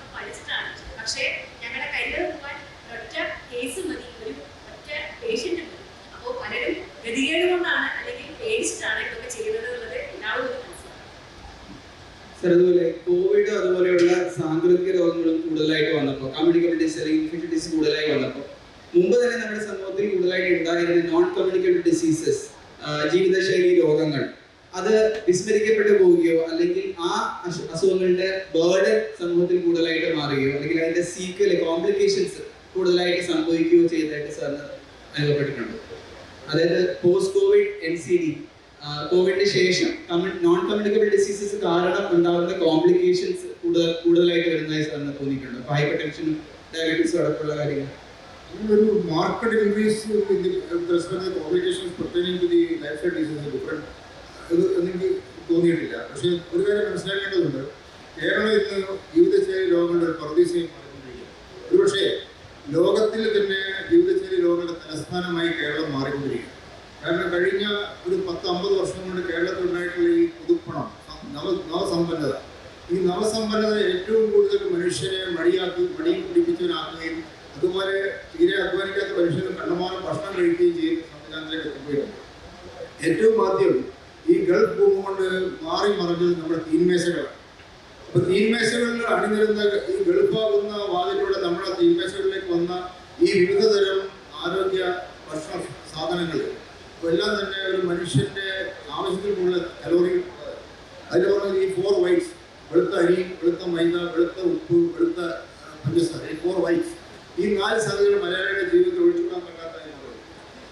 കോവിഡ് അതുപോലെയുള്ള സാംക്രമിക രോഗങ്ങളും കൂടുതലായിട്ട് വന്നപ്പോൾ, കമ്മ്യൂണിക്കബിൾ ഡിസീസ് അല്ലെങ്കിൽ ഇൻഫെക്ഷ്യസ് ഡിസീസ് കൂടുതലായി വന്നപ്പോൾ, മുമ്പ് തന്നെ നമ്മുടെ സമൂഹത്തിൽ കൂടുതലായിട്ട് ഉണ്ടായിരുന്ന നോൺ കമ്മ്യൂണിക്കബിൾ ഡിസീസസ്, ജീവിതശൈലി രോഗങ്ങൾ, അത് വിസ്മരിക്കപ്പെട്ടു പോവുകയോ അല്ലെങ്കിൽ ആ അസുഖങ്ങളുടെ ബേർഡൻ സമൂഹത്തിൽ കൂടുതലായിട്ട് മാറുകയോ അല്ലെങ്കിൽ അതിന്റെ സീക്വൽ കോംപ്ലിക്കേഷൻസ് കൂടുതലായിട്ട് സംഭവിക്കുകയോ ചെയ്തതായിട്ട് സാറിന് അനുഭവപ്പെട്ടിട്ടുണ്ട്. അതായത് പോസ്റ്റ് കോവിഡ് NCD, കോവിഡിന് ശേഷം നോൺ കമ്മ്യൂണിക്കബിൾ ഡിസീസസ് കാരണം ഉണ്ടാകുന്ന കോംപ്ലിക്കേഷൻസ് കൂടുതലായിട്ട് വരുന്നതായി സാറിന് തോന്നിയിട്ടുണ്ട്. അപ്പോൾ ഹൈപ്പർ ടെൻഷനും ഡയബറ്റീസും അടക്കമുള്ള കാര്യങ്ങൾ. ഒരു marked increase complications pertaining to the lifestyle diseases different എനിക്ക് തോന്നിയിട്ടില്ല. പക്ഷേ ഒരു കാര്യം മനസ്സിലാക്കേണ്ടതുണ്ട്, കേരളം ഇന്ന് ജീവിതശൈലി രോഗങ്ങളുടെ ഒരു പ്രതീക്ഷയും മാറിക്കൊണ്ടിരിക്കുകയാണ്. ഒരുപക്ഷേ ലോകത്തിൽ തന്നെ ജീവിതശൈലി രോഗങ്ങളുടെ തലസ്ഥാനമായി കേരളം മാറിക്കൊണ്ടിരിക്കുകയാണ്. കാരണം കഴിഞ്ഞ ഒരു 10-50 വർഷം കൊണ്ട് കേരളത്തിലുണ്ടായിട്ടുള്ള ഈ പുതുപ്പണം, നവസമ്പന്നത, ഈ നവസമ്പന്നത ഏറ്റവും കൂടുതൽ മനുഷ്യനെ മടിയിൽ പിടിപ്പിച്ചവനാക്കുകയും അതുപോലെ തീരെ അധ്വാനിക്കാത്ത മനുഷ്യന് കണ്ടമാനം ഭക്ഷണം കഴിക്കുകയും ചെയ്യുന്ന സംവിധാനത്തിലേക്ക് എത്തിപ്പോയിട്ടുണ്ട്. ഏറ്റവും ആദ്യം ഈ ഗൾഫ് ഭൂമി കൊണ്ട് മാറി മറിഞ്ഞത് നമ്മുടെ തീന്മേശകളാണ്. അപ്പോൾ തീന്മേശകളിൽ അണിനിരുന്ന ഈ ഗൾഫാകുന്ന വാതിലൂടെ നമ്മുടെ തീന്മേശകളിലേക്ക് വന്ന ഈ വിവിധ തരം ആരോഗ്യ ഭക്ഷണ സാധനങ്ങൾ എല്ലാം തന്നെ ഒരു മനുഷ്യന്റെ ആവശ്യത്തിൽ കൂടുതൽ കലോറി, അതിൽ പറഞ്ഞത് ഈ 4 വൈറ്റ്സ്, വെളുത്ത അരി, വെളുത്ത മൈദ, വെളുത്ത ഉപ്പ്, വെളുത്ത പഞ്ചസാര, ഈ 4 വൈറ്റ്സ്, ഈ 4 സംഗതികൾ മലയാളിയുടെ ജീവിതത്തിൽ ഒഴിച്ചുകൂടാൻ പറ്റാത്ത കാര്യമാണ്.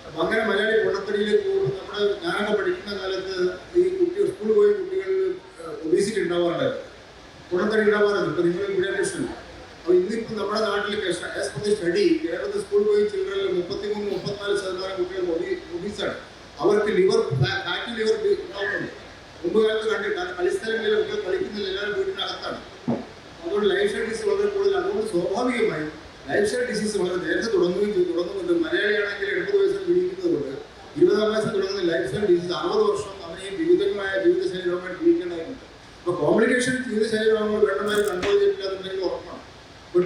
അപ്പം അങ്ങനെ മലയാളി പൊണ്ണത്തടിയിലേക്ക് പോകുമ്പോൾ ഞാനൊക്കെ പഠിക്കുന്ന കാലത്ത് ഈ സ്കൂളിൽ പോയി കുട്ടികളിൽ ഒബീസിറ്റി ഉണ്ടാവാറുണ്ടായിരുന്നു, പൊണ്ണത്തടി ഉണ്ടാവാറുണ്ട്. ഇപ്പോൾ നിങ്ങൾ പീഡിയാട്രീഷ്യൻ. അപ്പോൾ ഇന്നിപ്പോൾ നമ്മുടെ നാട്ടിൽ ആസ് പെർ ദി സ്റ്റഡി കേരളത്തിൽ സ്കൂളിൽ പോയി ചിൽഡ്രനിൽ 33-34% കുട്ടികൾ ഒബീസാണ്. അവർക്ക് ഫാറ്റി ലിവർ ഉണ്ടാവുന്നുണ്ട്. മുമ്പ് കാലത്ത് കണ്ടിട്ട് കളിസ്ഥലങ്ങളിൽ കുട്ടികൾ കളിക്കുന്നില്ല, എല്ലാവരും വീടിനകത്താണ്. അതുകൊണ്ട് ലൈഫ് സ്റ്റൈൽ ഡിസീസ് വളരെ കൂടുതൽ. അതുകൊണ്ട് സ്വാഭാവികമായും ലൈഫ് സ്റ്റൈൽ ഡിസീസ് വളരെ നേരത്തെ തുടങ്ങുന്നുണ്ട്. മലയാളിയാണെങ്കിൽ 70 വയസ്സിൽ ജീവിക്കുന്നത് കൊണ്ട് 20-ആം വയസ്സിൽ തുടങ്ങുന്ന ലൈഫ് സ്റ്റൈൽ ഡിസീസ് 60 വർഷം അവനെ വിവിധങ്ങളായ ജീവിതശൈലി രോഗങ്ങൾ ജീവിക്കേണ്ടതായിട്ടുണ്ട്. അപ്പോൾ കോംപ്ലിക്കേഷൻ ജീവിതശൈലി രോഗങ്ങൾ വേണ്ടമാതിരി കൺട്രോൾ ചെയ്തിട്ടില്ലാന്നുണ്ടെങ്കിൽ ഉറപ്പാണ്. ഒരു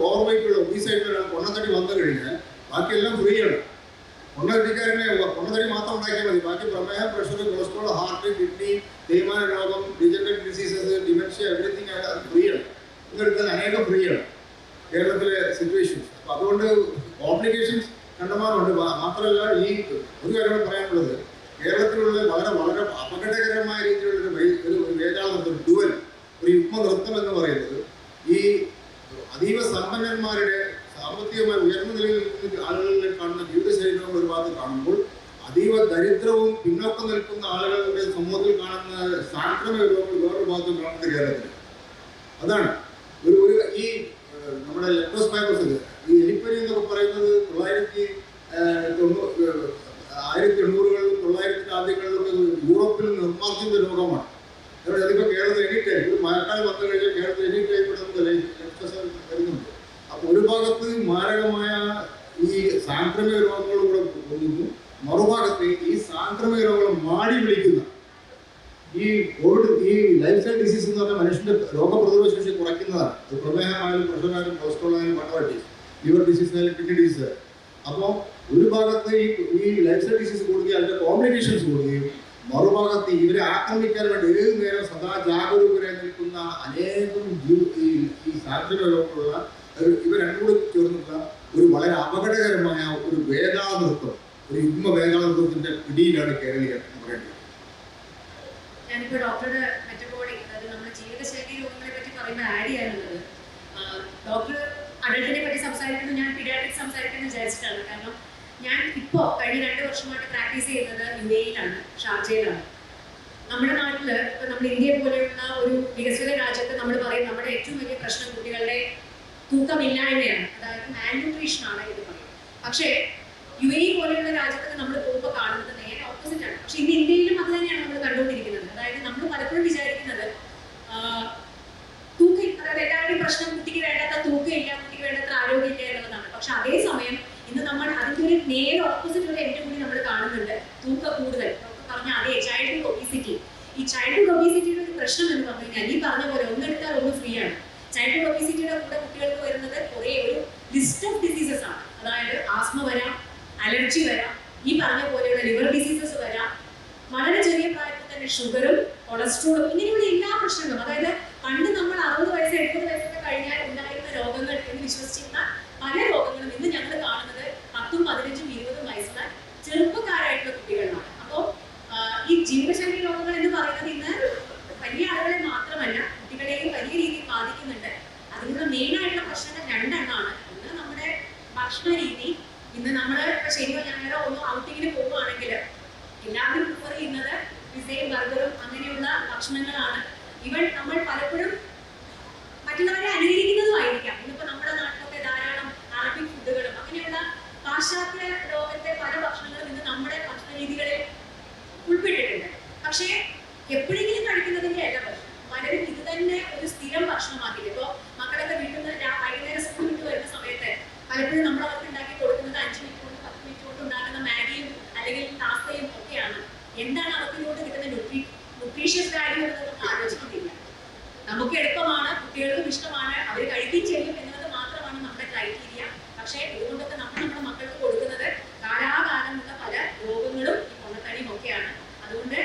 ഓവർ വെയിറ്റുള്ള ഒബീസായിട്ടുള്ള പൊണ്ണത്തടി വന്നു കഴിഞ്ഞാൽ ബാക്കിയെല്ലാം ഫ്രീ ആണ്. പൊണ്ണത്തടി മാത്രം ഉണ്ടാക്കിയാൽ മതി. ബാക്കി പ്രമേഹം, പ്രഷർ, കൊളസ്ട്രോൾ, ഹാർട്ട്, കിഡ്നി, തേയ്മാന രോഗം, ഡീജനറേറ്റീവ് ഡിസീസസ്, ഡിമെൻഷ്യ, എവറിത്തിങ് അത് ഫ്രീ ആണ്. ഇതെടുത്താൽ അനേകം ഫ്രീ ആണ് കേരളത്തിലെ സിറ്റുവേഷൻസ്. അപ്പോൾ അതുകൊണ്ട് കോംപ്ലിക്കേഷൻസ് കണ്ടമാനമുണ്ട്. മാത്രമല്ല ഈ ഒരു കാര്യം പറയാനുള്ളത്, കേരളത്തിലുള്ള വളരെ അപകടകരമായ രീതിയിലുള്ള ഒരു വേതാള നൃത്തം, ഡുവൽ, ഒരു യുഗ്മ നൃത്തം എന്ന് പറയുന്നത് ഈ അതീവ സമ്പന്നന്മാരുടെ സാമ്പത്തികമായി ഉയർന്ന നിലയിൽ ആളുകളിൽ കാണുന്ന ജീവിതശൈലി രോഗങ്ങൾ ഒരു ഭാഗത്ത് കാണുമ്പോൾ അതീവ ദരിദ്രവും പിന്നോക്കം നിൽക്കുന്ന ആളുകളുടെ സമൂഹത്തിൽ കാണുന്ന സാംക്രമിക രോഗങ്ങൾ വേറൊരു ഭാഗത്തും കാണുന്നത് കേരളത്തിൽ. അതാണ് ഒരു ഈ നമ്മുടെ ലെപ്റ്റോസ്പൈറോസിസ്, ഈ എലിപ്പനി എന്നൊക്കെ പറയുന്നത് 1890-കളിലും 1900 ആദ്യങ്ങളിലൊക്കെ യൂറോപ്പിൽ നിർമ്മാർജ്ജിത രോഗമാണ്. അതിപ്പോൾ കേരളത്തിൽ എനീറ്റായി മഴക്കാലം വന്നു കഴിഞ്ഞാൽ കേരളത്തിൽ എനീറ്റായി വരുന്നുണ്ട്. അപ്പോൾ ഒരു ഭാഗത്ത് മാരകമായ ഈ സാംക്രമിക രോഗങ്ങളൂടെ കൊണ്ടുന്നു, മറുഭാഗത്ത് ഈ സാംക്രമിക രോഗങ്ങൾ മാടി വിളിക്കുന്ന ഈ കോവിഡ്, ഈ ലൈഫ് സ്റ്റൈൽ ഡിസീസ് എന്ന് പറഞ്ഞാൽ മനുഷ്യന്റെ രോഗപ്രതിരോധ ശേഷി കുറയ്ക്കുന്നതാണ്. അത് പ്രമേഹമായാലും പ്രഷറായാലും കൊളസ്ട്രോൾ ആയാലും ഡയബറ്റീസ്, ലിവർ ഡിസീസ് ആയാലും കിഡ്നി ഡിസീസ്. അപ്പോൾ ഒരു ഭാഗത്ത് ഈ ലൈഫ് സ്റ്റൈൽ ഡിസീസ് കൂടുകയും അതിൻ്റെ കോംപ്ലിക്കേഷൻസ് കൂടുകയും, മറുഭാഗത്ത് ഇവരെ ആക്രമിക്കാൻ വേണ്ടി ഏത് നേരം സദാ ജാഗരൂകരായി നിൽക്കുന്ന അനേകം ഈ സാംക്രമിക രോഗങ്ങളുള്ള ഇവ രണ്ടും കൂടി ചേർന്നുള്ള ഒരു വളരെ അപകടകരമായ ഒരു വേതാള നൃത്തം, ഒരു യുഗ്മ വേതാള നൃത്തത്തിന്റെ പിടിയിലാണ് കേരളീയർ എന്ന് പറയുന്നത്. ഞാനിപ്പോൾ ഡോക്ടറുടെ മെറ്റബോളിക്, അതായത് നമ്മുടെ ജീവിതശൈലി രോഗങ്ങളെ പറ്റി പറയുമ്പോൾ ആഡ് ചെയ്യാനുള്ളത്, ഡോക്ടർ അഡൽട്ടിനെ പറ്റി സംസാരിക്കുന്നത് ഞാൻ പീഡിയാട്രിക്സ് സംസാരിക്കുന്നത് വിചാരിച്ചിട്ടാണ്. കാരണം ഞാൻ ഇപ്പോൾ കഴിഞ്ഞ 2 വർഷമായിട്ട് പ്രാക്ടീസ് ചെയ്യുന്നത് UAE-യിലാണ്, ഷാർജയിലാണ്. നമ്മുടെ നാട്ടിൽ ഇപ്പോൾ നമ്മൾ ഇന്ത്യയെ പോലെയുള്ള ഒരു വികസിത രാജ്യത്ത് നമ്മൾ പറയും നമ്മുടെ ഏറ്റവും വലിയ പ്രശ്നം കുട്ടികളുടെ തൂക്കമില്ലായ്മയാണ്, അതായത് മാൽന്യൂട്രീഷൻ ആണ് എന്ന് പറയും. പക്ഷേ UAE പോലെയുള്ള രാജ്യത്തൊക്കെ നമ്മൾ പോകുമ്പോൾ കാണുന്നത് നേരെ ഓപ്പോസിറ്റ് ആണ്. പക്ഷെ ഇന്ന് ഇന്ത്യയിലും അത് തന്നെയാണ് നമ്മൾ കണ്ടുകൊണ്ടിരിക്കുന്നത്. അതായത് നമ്മൾ പലപ്പോഴും വിചാരിക്കുന്നത് തൂക്കം, അതായത് എല്ലാവരുടെയും പ്രശ്നം കുട്ടിക്ക് വേണ്ടാത്ത തൂക്കമില്ല, കുട്ടിക്ക് വേണ്ടത്ര ആരോഗ്യമില്ല എന്നുള്ളതാണ്. പക്ഷെ അതേസമയം ഇന്ന് നമ്മൾ അതിൻ്റെ ഒരു നേരെ ഓപ്പോസിറ്റ് ഒരു എൻ്റെ കൂടി നമ്മൾ കാണുന്നുണ്ട്, തൂക്കം കൂടുതൽ. ഡോക്ടർ പറഞ്ഞ അതേ ചൈൽഡ്ഹുഡ് ഒബീസിറ്റി. ഈ ചൈൽഡ്ഹുഡ് ഒബീസിറ്റിയുടെ ഒരു പ്രശ്നം എന്ന് പറഞ്ഞു കഴിഞ്ഞാൽ ഈ പറഞ്ഞ പോലെ ഒന്നെടുത്താൽ ഒന്ന് ഫ്രീ ആണ്. ചൈൽഡ്ഹുഡ് ഒബീസിറ്റിയുടെ കൂടെ കുട്ടികൾക്ക് വരുന്നത് കുറേ ഒരു ലിസ്റ്റ് ഓഫ് ഡിസീസസ് ആണ്. അതായത് ആസ്മ വരാം, അലർജി വരാം, ഈ പറഞ്ഞ പോലെയുള്ള ലിവർ ഡിസീസസ് വരാം, വളരെ ചെറിയ പ്രായത്തിൽ തന്നെ ഷുഗറും കൊളസ്ട്രോളും, ഇങ്ങനെയുള്ള എല്ലാ പ്രശ്നങ്ങളും. അതായത് മെയിനായിട്ടുള്ള പ്രശ്നങ്ങൾ രണ്ടെണ്ണമാണ്. ഒന്ന് നമ്മുടെ ഭക്ഷണ രീതി. ഇന്ന് നമ്മൾ ശനിയോ ഞായറോ ഒന്ന് ഔട്ടിങ്ങിന് പോവുകയാണെങ്കിൽ എല്ലാവരും പ്രിഫർ ചെയ്യുന്നത് പിസയും ബർഗറും അങ്ങനെയുള്ള ഭക്ഷണങ്ങളാണ്. ഈവൻ നമ്മൾ പലപ്പോഴും മറ്റുള്ളവരെ അനുകരിക്കുന്നതുമായിരിക്കാം. ഇന്നിപ്പോൾ നമ്മുടെ നാട്ടിലൊക്കെ ധാരാളം അറബിക് ഫുഡുകളും അങ്ങനെയുള്ള പാശ്ചാത്യ ലോകത്തെ പല ഭക്ഷണങ്ങളും ഇന്ന് നമ്മുടെ ഭക്ഷണ രീതികളിൽ ഉൾപ്പെട്ടിട്ടുണ്ട്. പക്ഷേ എപ്പോഴെങ്കിലും കഴിക്കുന്നതിന്റെ അല്ല പ്രശ്നം. പലരും ഇത് തന്നെ ഒരു സ്ഥിരം ഭക്ഷണമാക്കില്ല. ഇപ്പോൾ മക്കളൊക്കെ വീട്ടിൽ നിന്ന് വൈകുന്നേരം സ്കൂൾ വിട്ട് വരുന്ന സമയത്ത് പലപ്പോഴും നമ്മൾ അവർക്ക് ഉണ്ടാക്കി കൊടുക്കുന്നത് 5 മിനിറ്റ് കൊണ്ട് 10 മിനിറ്റ് കൊണ്ട് ഉണ്ടാക്കുന്ന മാഗിയും അല്ലെങ്കിൽ പാസ്തയും ഒക്കെയാണ്. എന്താണ് അവർക്ക് ഇതുകൊണ്ട് കിട്ടുന്ന ന്യൂട്രീഷ്യസ് വാല്യൂ എന്ന് നമുക്ക് ആലോചിക്കുന്നില്ല. നമുക്ക് എളുപ്പമാണ്, കുട്ടികൾക്കും ഇഷ്ടമാണ്, അവർ കഴിക്കുകയും ചെയ്യും എന്നത് മാത്രമാണ് നമ്മുടെ ക്രൈറ്റീരിയ. പക്ഷേ ഇതുകൊണ്ടൊക്കെ നമ്മൾ നമ്മുടെ മക്കൾക്ക് കൊടുക്കുന്നത് കാലാകാലമുള്ള പല രോഗങ്ങളും ഈ പൊണ്ണത്തടിയും ഒക്കെയാണ്. അതുകൊണ്ട്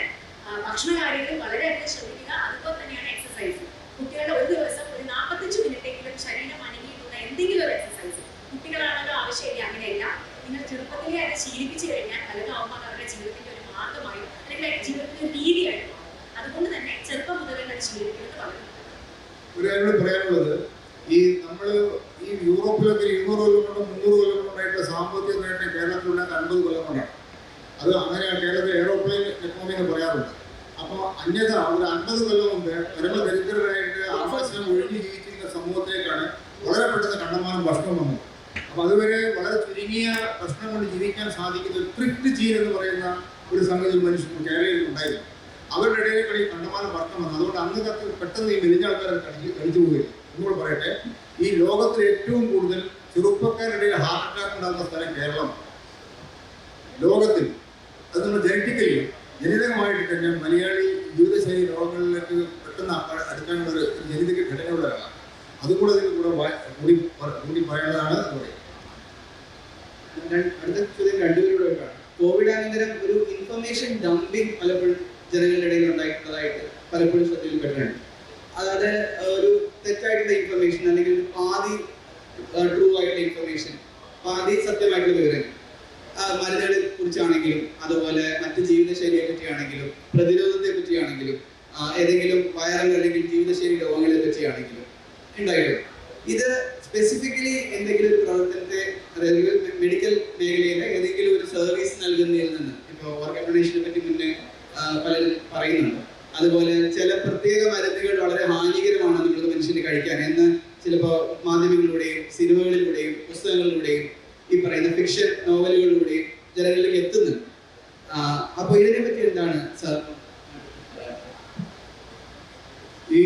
ഭക്ഷണ കാര്യങ്ങളിൽ വളരെയധികം ശ്രദ്ധിക്കുക. അതുപോലെ തന്നെയാണ് എക്സസൈസ്. കുട്ടികളുടെ ഒരു ദിവസം ഒരു 45 മിനിറ്റെങ്കിലും ശരീരം അനങ്ങിയിട്ടുള്ള എന്തെങ്കിലും ഒരു എക്സസൈസ്. കുട്ടികളാണല്ലോ ആവശ്യമില്ല, അങ്ങനെയല്ല. നിങ്ങൾ ചെറുപ്പത്തിലേ അത് ശീലിപ്പിച്ചു കഴിഞ്ഞാൽ വലുതാവുമ്പോൾ അവരുടെ ജീവിതത്തിന്റെ ഒരു മാർഗമായും അല്ലെങ്കിൽ ജീവിതത്തിന്റെ ഒരു രീതിയായിട്ട് മാറും. അതുകൊണ്ട് തന്നെ ചെറുപ്പം മുതലേ അത് ശീലിക്കുന്നത് വളരെ ഒരു കാര്യം പറയാനുള്ളത്, ഈ നമ്മൾ ഈ യൂറോപ്പിലൊക്കെ 200 കൊല്ലം കൊണ്ടോ 300 കൊല്ലം കൊണ്ടായിട്ടുള്ള സാമ്പത്തിക നേട്ടം കേരളത്തിലുണ്ടാക്കി 50 കൊല്ലം കൊണ്ടാണ്. അത് അങ്ങനെയാണ് കേരളത്തിൽ എയ്റോപ്ലെയിൻ എക്കോണമി എന്ന് പറയാറുണ്ട്. അപ്പോൾ അന്യത ഒരു 50 കൊല്ലം മുമ്പ് പരമദരിദ്രരായിട്ട് ആവാസം ഒഴിഞ്ഞ് ജീവിച്ചിരുന്ന സമൂഹത്തിലേക്കാണ് വളരെ പെട്ടെന്ന് കണ്ടമാനം ഭക്ഷണം വന്നത്. അപ്പോൾ അതുവരെ വളരെ ചുരുങ്ങിയ ഭക്ഷണം കൊണ്ട് ജീവിക്കാൻ സാധിക്കുന്ന ഒരു ത്രിഫ്റ്റ് ജീൻ എന്ന് പറയുന്ന ഒരു സംഗതി മനുഷ്യൻ കേരളയിൽ ഉണ്ടായിരുന്നു. അവരുടെ ഇടയിലേക്കാണ് ഈ കണ്ടമാനം ഭക്ഷണം വന്നത്. അതുകൊണ്ട് അന്ന് കത്ത് പെട്ടെന്ന് ഈ മെലിഞ്ഞ ആൾക്കാരെ കഴിച്ചു പോവുകയില്ല. ഒന്നുകൂടെ പറയട്ടെ, ഈ ലോകത്തിൽ ഏറ്റവും കൂടുതൽ ചെറുപ്പക്കാരുടെ ഹാർട്ട് അറ്റാക്ക് ഉണ്ടാകുന്ന സ്ഥലം കേരളമാണ്. ലോകത്തിൽ അത് നമ്മൾ ജനിതകമായിട്ട് തന്നെ മലയാളി ജീവിതശൈലി രോഗങ്ങളിലേക്ക് പെട്ടെന്ന് അടുക്കാനുള്ള ഒരു ജനിതക ഘടനയുള്ളവരാണ്. അതുകൂടെ ഇതിൽ കൂടി പറയേണ്ടതാണ് എന്ന് പറയും. അടുത്ത ചോദ്യം രണ്ടുപേരോടാണ്. കോവിഡാനന്തരം ഒരു ഇൻഫർമേഷൻ ഡംപിങ് പലപ്പോഴും ജനങ്ങളുടെ ഇടയിൽ ഉണ്ടായിട്ടുള്ളതായിട്ട് പലപ്പോഴും ശ്രദ്ധയിൽപ്പെട്ടിട്ടുണ്ട്. അതായത് ഒരു തെറ്റായിട്ടുള്ള ഇൻഫർമേഷൻ അല്ലെങ്കിൽ ഒരു പാതി ട്രൂ ആയിട്ടുള്ള ഇൻഫർമേഷൻ, പാതി സത്യമായിട്ടുള്ള വിവരങ്ങൾ, മരുന്നുകളെ കുറിച്ചാണെങ്കിലും അതുപോലെ മറ്റ് ജീവിതശൈലിയെ പറ്റിയാണെങ്കിലും പ്രതിരോധത്തെ പറ്റിയാണെങ്കിലും ഏതെങ്കിലും വൈറൽ അല്ലെങ്കിൽ ജീവിതശൈലി രോഗങ്ങളെ പറ്റിയാണെങ്കിലും ഉണ്ടായിട്ടുണ്ട്. ഇത് സ്പെസിഫിക്കലി എന്തെങ്കിലും ഒരു പ്രവർത്തനത്തെ അതായത് മെഡിക്കൽ മേഖലയിലെ ഏതെങ്കിലും ഒരു സർവീസ് നൽകുന്നതിൽ നിന്ന്, ഇപ്പോൾ ഓർഗൻ ഡൊണേഷനെ പറ്റി മുന്നേ പലരും പറയുന്നുണ്ട്. അതുപോലെ ചില പ്രത്യേക മരുന്നുകൾ വളരെ ഹാനികരമാണ് നമുക്ക് മനുഷ്യന് കഴിക്കാൻ എന്ന് ചിലപ്പോൾ മാധ്യമങ്ങളിലൂടെയും സിനിമകളിലൂടെയും പുസ്തകങ്ങളിലൂടെയും ഈ പറയുന്ന ഫിക്ഷൻ നോവലുകളിലൂടെയും ജനങ്ങളിലേക്ക് എത്തുന്നുണ്ട്. അപ്പോൾ ഇതിനെ പറ്റി എന്താണ് സാർ? ഈ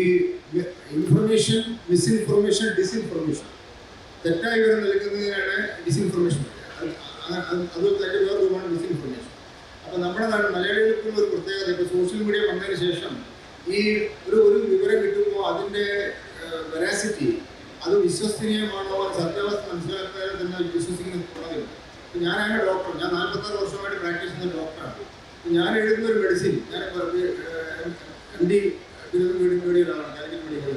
ഇൻഫർമേഷൻ, മിസ്ഇൻഫർമേഷൻ, ഡിസ്ഇൻഫർമേഷൻ, തെറ്റായ വിവരം നൽകുന്നതിനാണ് ഡിസ്ഇൻഫർമേഷൻ. അതുപോലെ തന്നെ വേറെ രൂപമാണ് മിസ്ഇൻഫർമേഷൻ. അപ്പോൾ നമ്മുടെ നാട് മലയാളികൾക്കുള്ള ഒരു പ്രത്യേകത, ഇപ്പോൾ സോഷ്യൽ മീഡിയ വന്നതിന് ശേഷം ഈ ഒരു വിവരം കിട്ടുമ്പോൾ അതിൻ്റെ വെറാസിറ്റി, അത് വിശ്വസനീയമാണോ, സത്യാവസ്ഥ മനസ്സിലാക്കാൻ തന്നെ വിശ്വസിക്കുന്ന കുറവില്ല. ഇപ്പം ഞാനാണ് ഡോക്ടർ, ഞാൻ 46 വർഷമായിട്ട് പ്രാക്ടീസ് ചെയ്യുന്ന ഡോക്ടറാണ്. ഞാൻ എഴുതുന്ന ഒരു മെഡിസിൻ, ഞാൻ MD മേടിയതാണ് കാലിക്കറ്റ് മെഡിക്കൽ.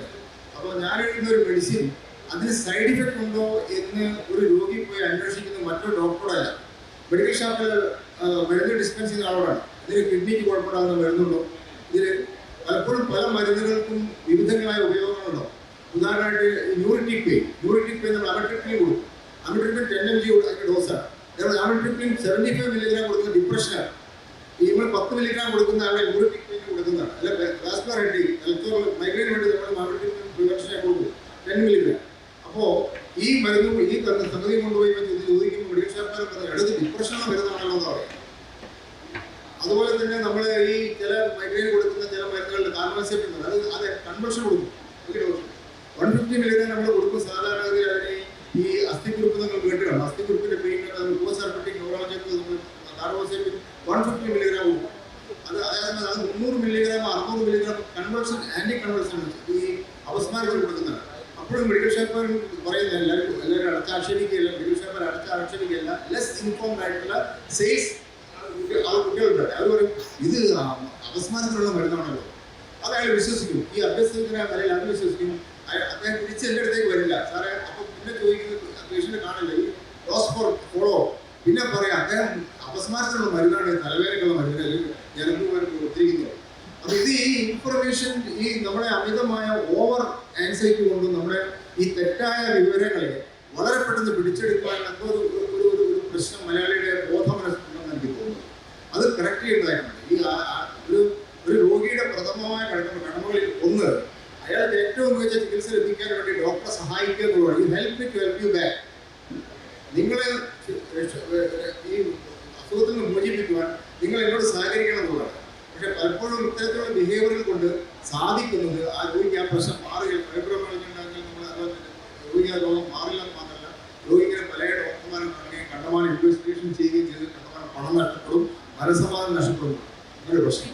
അപ്പോൾ ഞാൻ എഴുതുന്ന ഒരു മെഡിസിൻ അതിന് സൈഡ് ഇഫക്റ്റ് ഉണ്ടോ എന്ന് ഒരു രോഗി പോയി അന്വേഷിക്കുന്ന മറ്റൊരു ഡോക്ടറല്ല, മെഡിക്കൽ ഷോപ്പിൽ മരുന്ന് ഡിസ്പെൻസ് ചെയ്യുന്ന ആളോടാണ്. ഇതിന് കിഡ്നിക്ക് കുഴപ്പമുണ്ടാകുന്ന മരുന്നുണ്ടോ, ഇതിൽ പലപ്പോഴും പല മരുന്നുകൾക്കും വിവിധങ്ങളായ ഉപയോഗങ്ങളുണ്ടോ. ഉദാഹരണമായിട്ട് ന്യൂറിറ്റിക് പെയിൻ നമ്മൾ അമിട്രിപ്റ്റിൻ കൊടുക്കും. അമിട്രിപ്റ്റിൻ 10 mg അതിൻ്റെ ഡോസാണ്. അമിട്രിപ്റ്റിൻ 75 mg കൊടുക്കുന്ന ഡിപ്രഷനാണ്. ഈ നമ്മൾ 10 mg കൊടുക്കുന്ന ആളെ ന്യൂറിറ്റിക് പെയിൻ കൊടുക്കുന്നതാണ്. അല്ല വാസ്കുലർ ഹെഡേക്ക്, മൈഗ്രെയിന് വേണ്ടി നമ്മൾ അമിട്രിപ്റ്റിൻ പ്രിവെൻഷനെ കൊടുക്കും 10 mg. അപ്പോൾ ഈ മരുന്ന് ഈ സംഗതി കൊണ്ടുപോയി ചോദിക്കുമ്പോൾ മെഡിക്കൽ ഷോപ്പുകാർ പറഞ്ഞാൽ അടുത്ത് ഡിപ്രഷനുള്ള മരുന്നാണല്ലോ എന്ന് പറയും. അതുപോലെ തന്നെ നമ്മൾ ഈ ചില മൈഗ്രെയിൻ കൊടുക്കുന്ന ചില മരുന്നുകളുടെ കാർബോസൈറ്റ് ഉണ്ട്, അത് കൺവെർഷൻ കൊടുക്കും. 150 mg നമ്മൾ കൊടുക്കും. സാധാരണഗതിയിൽ അതിന് ഈ അസ്ഥിക്കുറിപ്പ് നിങ്ങൾ കേട്ടിട്ടുണ്ട്. അസ്ഥിക്കുറിപ്പിന്റെ പെയിൻ പോസ്റ്റർപെറ്റിക് ന്യൂറോളജിക്ക് നമ്മൾ കാർബോസൈറ്റ് 150 mg കൊടുക്കും. അത് അതായത് അത് 300 mg 600 mg conversion, anti conversion ഈ അപസ്മാരത്തിൽ കൊടുക്കുന്നതാണ്. അപ്പോഴും മെഡിക്കൽ ഷോപ്പുകാർ പറയുന്നത് എല്ലാവരും അടച്ചാക്ഷേപിക്കുകയല്ല, മെഡിക്കൽ ഷോപ്പുകാർ അടച്ചാക്ഷേപിക്കുകയല്ല, ലെസ് ഇൻഫോംഡ് ആയിട്ടുള്ള സെയിൽസ് കുട്ടികളുണ്ട്. അവർ പറയും ഇത് അപസ്മാരത്തിലുള്ള മരുന്നാണല്ലോ, അത് അയാൾ വിശ്വസിക്കും. ഈ അഭ്യസനത്തിനായ നിലയിൽ അത് വിശ്വസിക്കും. അദ്ദേഹം തിരിച്ച് എൻ്റെ അടുത്തേക്ക് വരില്ല സാറേ. അപ്പോൾ പിന്നെ ചോദിക്കുന്നത് പേഷ്യൻ്റ് കാണില്ല, ഈ ഡോസ് ഫോർ ഫോളോ. പിന്നെ പറയാം അദ്ദേഹം അപസ്മാരത്തിലുള്ള മരുന്നാണ്, തലവേദനക്കുള്ള മരുന്ന് ജനങ്ങൾക്ക് കൊടുത്തിരിക്കുന്നത്. അപ്പോൾ ഇത് ഈ ഇൻഫർമേഷൻ ഈ നമ്മളെ അമിതമായ ഓവർ ആൻസൈറ്റി കൊണ്ടും നമ്മുടെ ഈ തെറ്റായ വിവരങ്ങളെ വളരെ പെട്ടെന്ന് പിടിച്ചെടുക്കുവാൻ എന്തോ ഒരു പ്രശ്നം മലയാളിയുടെ ബോധമനസ്സുണ്ടെന്ന് എനിക്ക് തോന്നുന്നു. അത് കറക്റ്റ് ചെയ്യേണ്ടതായിട്ടുണ്ട്. ഈ ഒരു രോഗിയുടെ പ്രഥമമായ കടമകളിൽ ഒന്ന്, അയാൾക്ക് ഏറ്റവും മികച്ച ചികിത്സ ലഭിക്കാൻ വേണ്ടി ഡോക്ടറെ സഹായിക്കുക എന്നുള്ളതാണ്. You help me to help you back. നിങ്ങളെ ഈ അസുഖത്തിൽ നിന്ന് മോചിപ്പിക്കുവാൻ നിങ്ങൾ എന്നോട് സഹകരിക്കണം എന്നുള്ളതാണ്. പക്ഷെ പലപ്പോഴും ഇത്തരത്തിലുള്ള ബിഹേവിയറുകൾ കൊണ്ട് സാധിക്കുന്നത് ആ രോഗിക്ക് ആ പ്രശ്നം മാറുകയും ഫൈബ്രോമൈൽജുണ്ടാക്കി നമ്മൾ രോഗിക്ക് ആ രോഗം മാറില്ലെന്ന് മാത്രമല്ല, രോഗിക്ക് പല ഡോക്ടർമാരെ കാണുകയും കണ്ടമാനം ഇൻവെസ്റ്റിഗേഷൻ ചെയ്യുകയും ചെയ്ത് കണ്ടമാനം പണം നഷ്ടപ്പെടും, മനസ്സമാധാനം നഷ്ടപ്പെടും. ഒരു പ്രശ്നം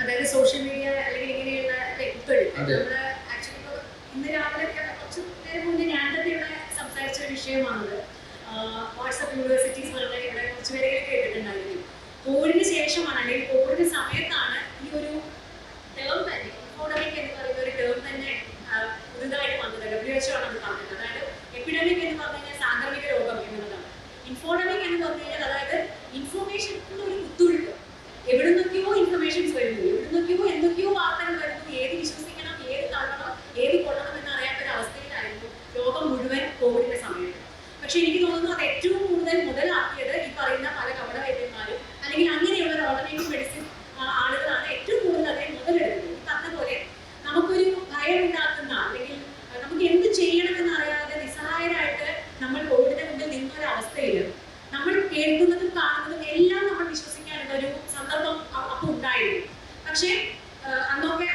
അതായത് സോഷ്യൽ മീഡിയ അല്ലെങ്കിൽ ഇങ്ങനെയുള്ള നമ്മള് ആക്ച്വലി ഇന്ന് രാവിലെ കുറച്ച് നേരം മുന്നേ ഞാൻ തന്നെ ഇവിടെ സംസാരിച്ച ഒരു വിഷയമാണത്. വാട്സ്ആപ്പ് യൂണിവേഴ്സിറ്റീസ് പറഞ്ഞ ഇവിടെ കുറച്ച് പേരെ കേട്ടിട്ടുണ്ടായിരിക്കും. കോവിഡിന് ശേഷമാണ് അല്ലെങ്കിൽ കോവിഡിന് സമയത്താണ് ഈ ഒരു ടേം തന്നെ ഇൻഫോഡമിക് എന്ന് പറയുന്ന ഒരു ടേം തന്നെ പുതുതായിട്ട് വന്നത്. WHO ആണ് അത് പറഞ്ഞത്. അതായത് എപ്പിഡമിക് എന്ന് പറഞ്ഞു കഴിഞ്ഞാൽ സാംക്രമിക രോഗം എന്നുള്ളതാണ്. ഇൻഫോഡമിക് എന്ന് പറഞ്ഞു കഴിഞ്ഞാൽ അതായത് ഇൻഫോർമേഷനുള്ള ഒരു കുത്തൊഴുക്ക്. എവിടുന്നൊക്കെയോ ഇൻഫർമേഷൻസ് വരുന്നു, എവിടുന്നൊക്കെയോ എന്തൊക്കെയോ വാർത്തകൾ വരുന്നു. ഏത് വിശ്വസിക്കണം, ഏത് തള്ളണം, ഏത് കൊള്ളണം എന്നറിയാത്ത ഒരു അവസ്ഥയിലായിരുന്നു ലോകം മുഴുവൻ കോവിഡിന്റെ സമയത്ത്. പക്ഷെ എനിക്ക് തോന്നുന്നു അത് ഏറ്റവും കൂടുതൽ മുതലാക്കിയത് ഈ പറയുന്ന പല കപട വൈദ്യന്മാരും അല്ലെങ്കിൽ അങ്ങനെയുള്ള ഒരു ഓൾട്ടർനേറ്റീവ് മെഡിസിൻ ആളുകളാണ് ഏറ്റവും കൂടുതൽ അതിനെ മുതലെടുക്കുന്നത്. ഈ പറഞ്ഞ പോലെ നമുക്കൊരു ഭയം ഉണ്ടാക്കുന്ന അല്ലെങ്കിൽ നമുക്ക് എന്ത് ചെയ്യണമെന്ന് അറിയാതെ നിസ്സഹായരായിട്ട് നമ്മൾ കോവിഡിന്റെ മുന്നിൽ നിന്നൊരു അവസ്ഥയിൽ നമ്മൾ കേൾക്കുന്നതും കാണുന്നതും എല്ലാം നമ്മൾ വിശ്വസിക്കാനുള്ള ഒരു സന്ദർഭം അപ്പോൾ ഉണ്ടായിരുന്നു. പക്ഷേ അന്നൊക്കെ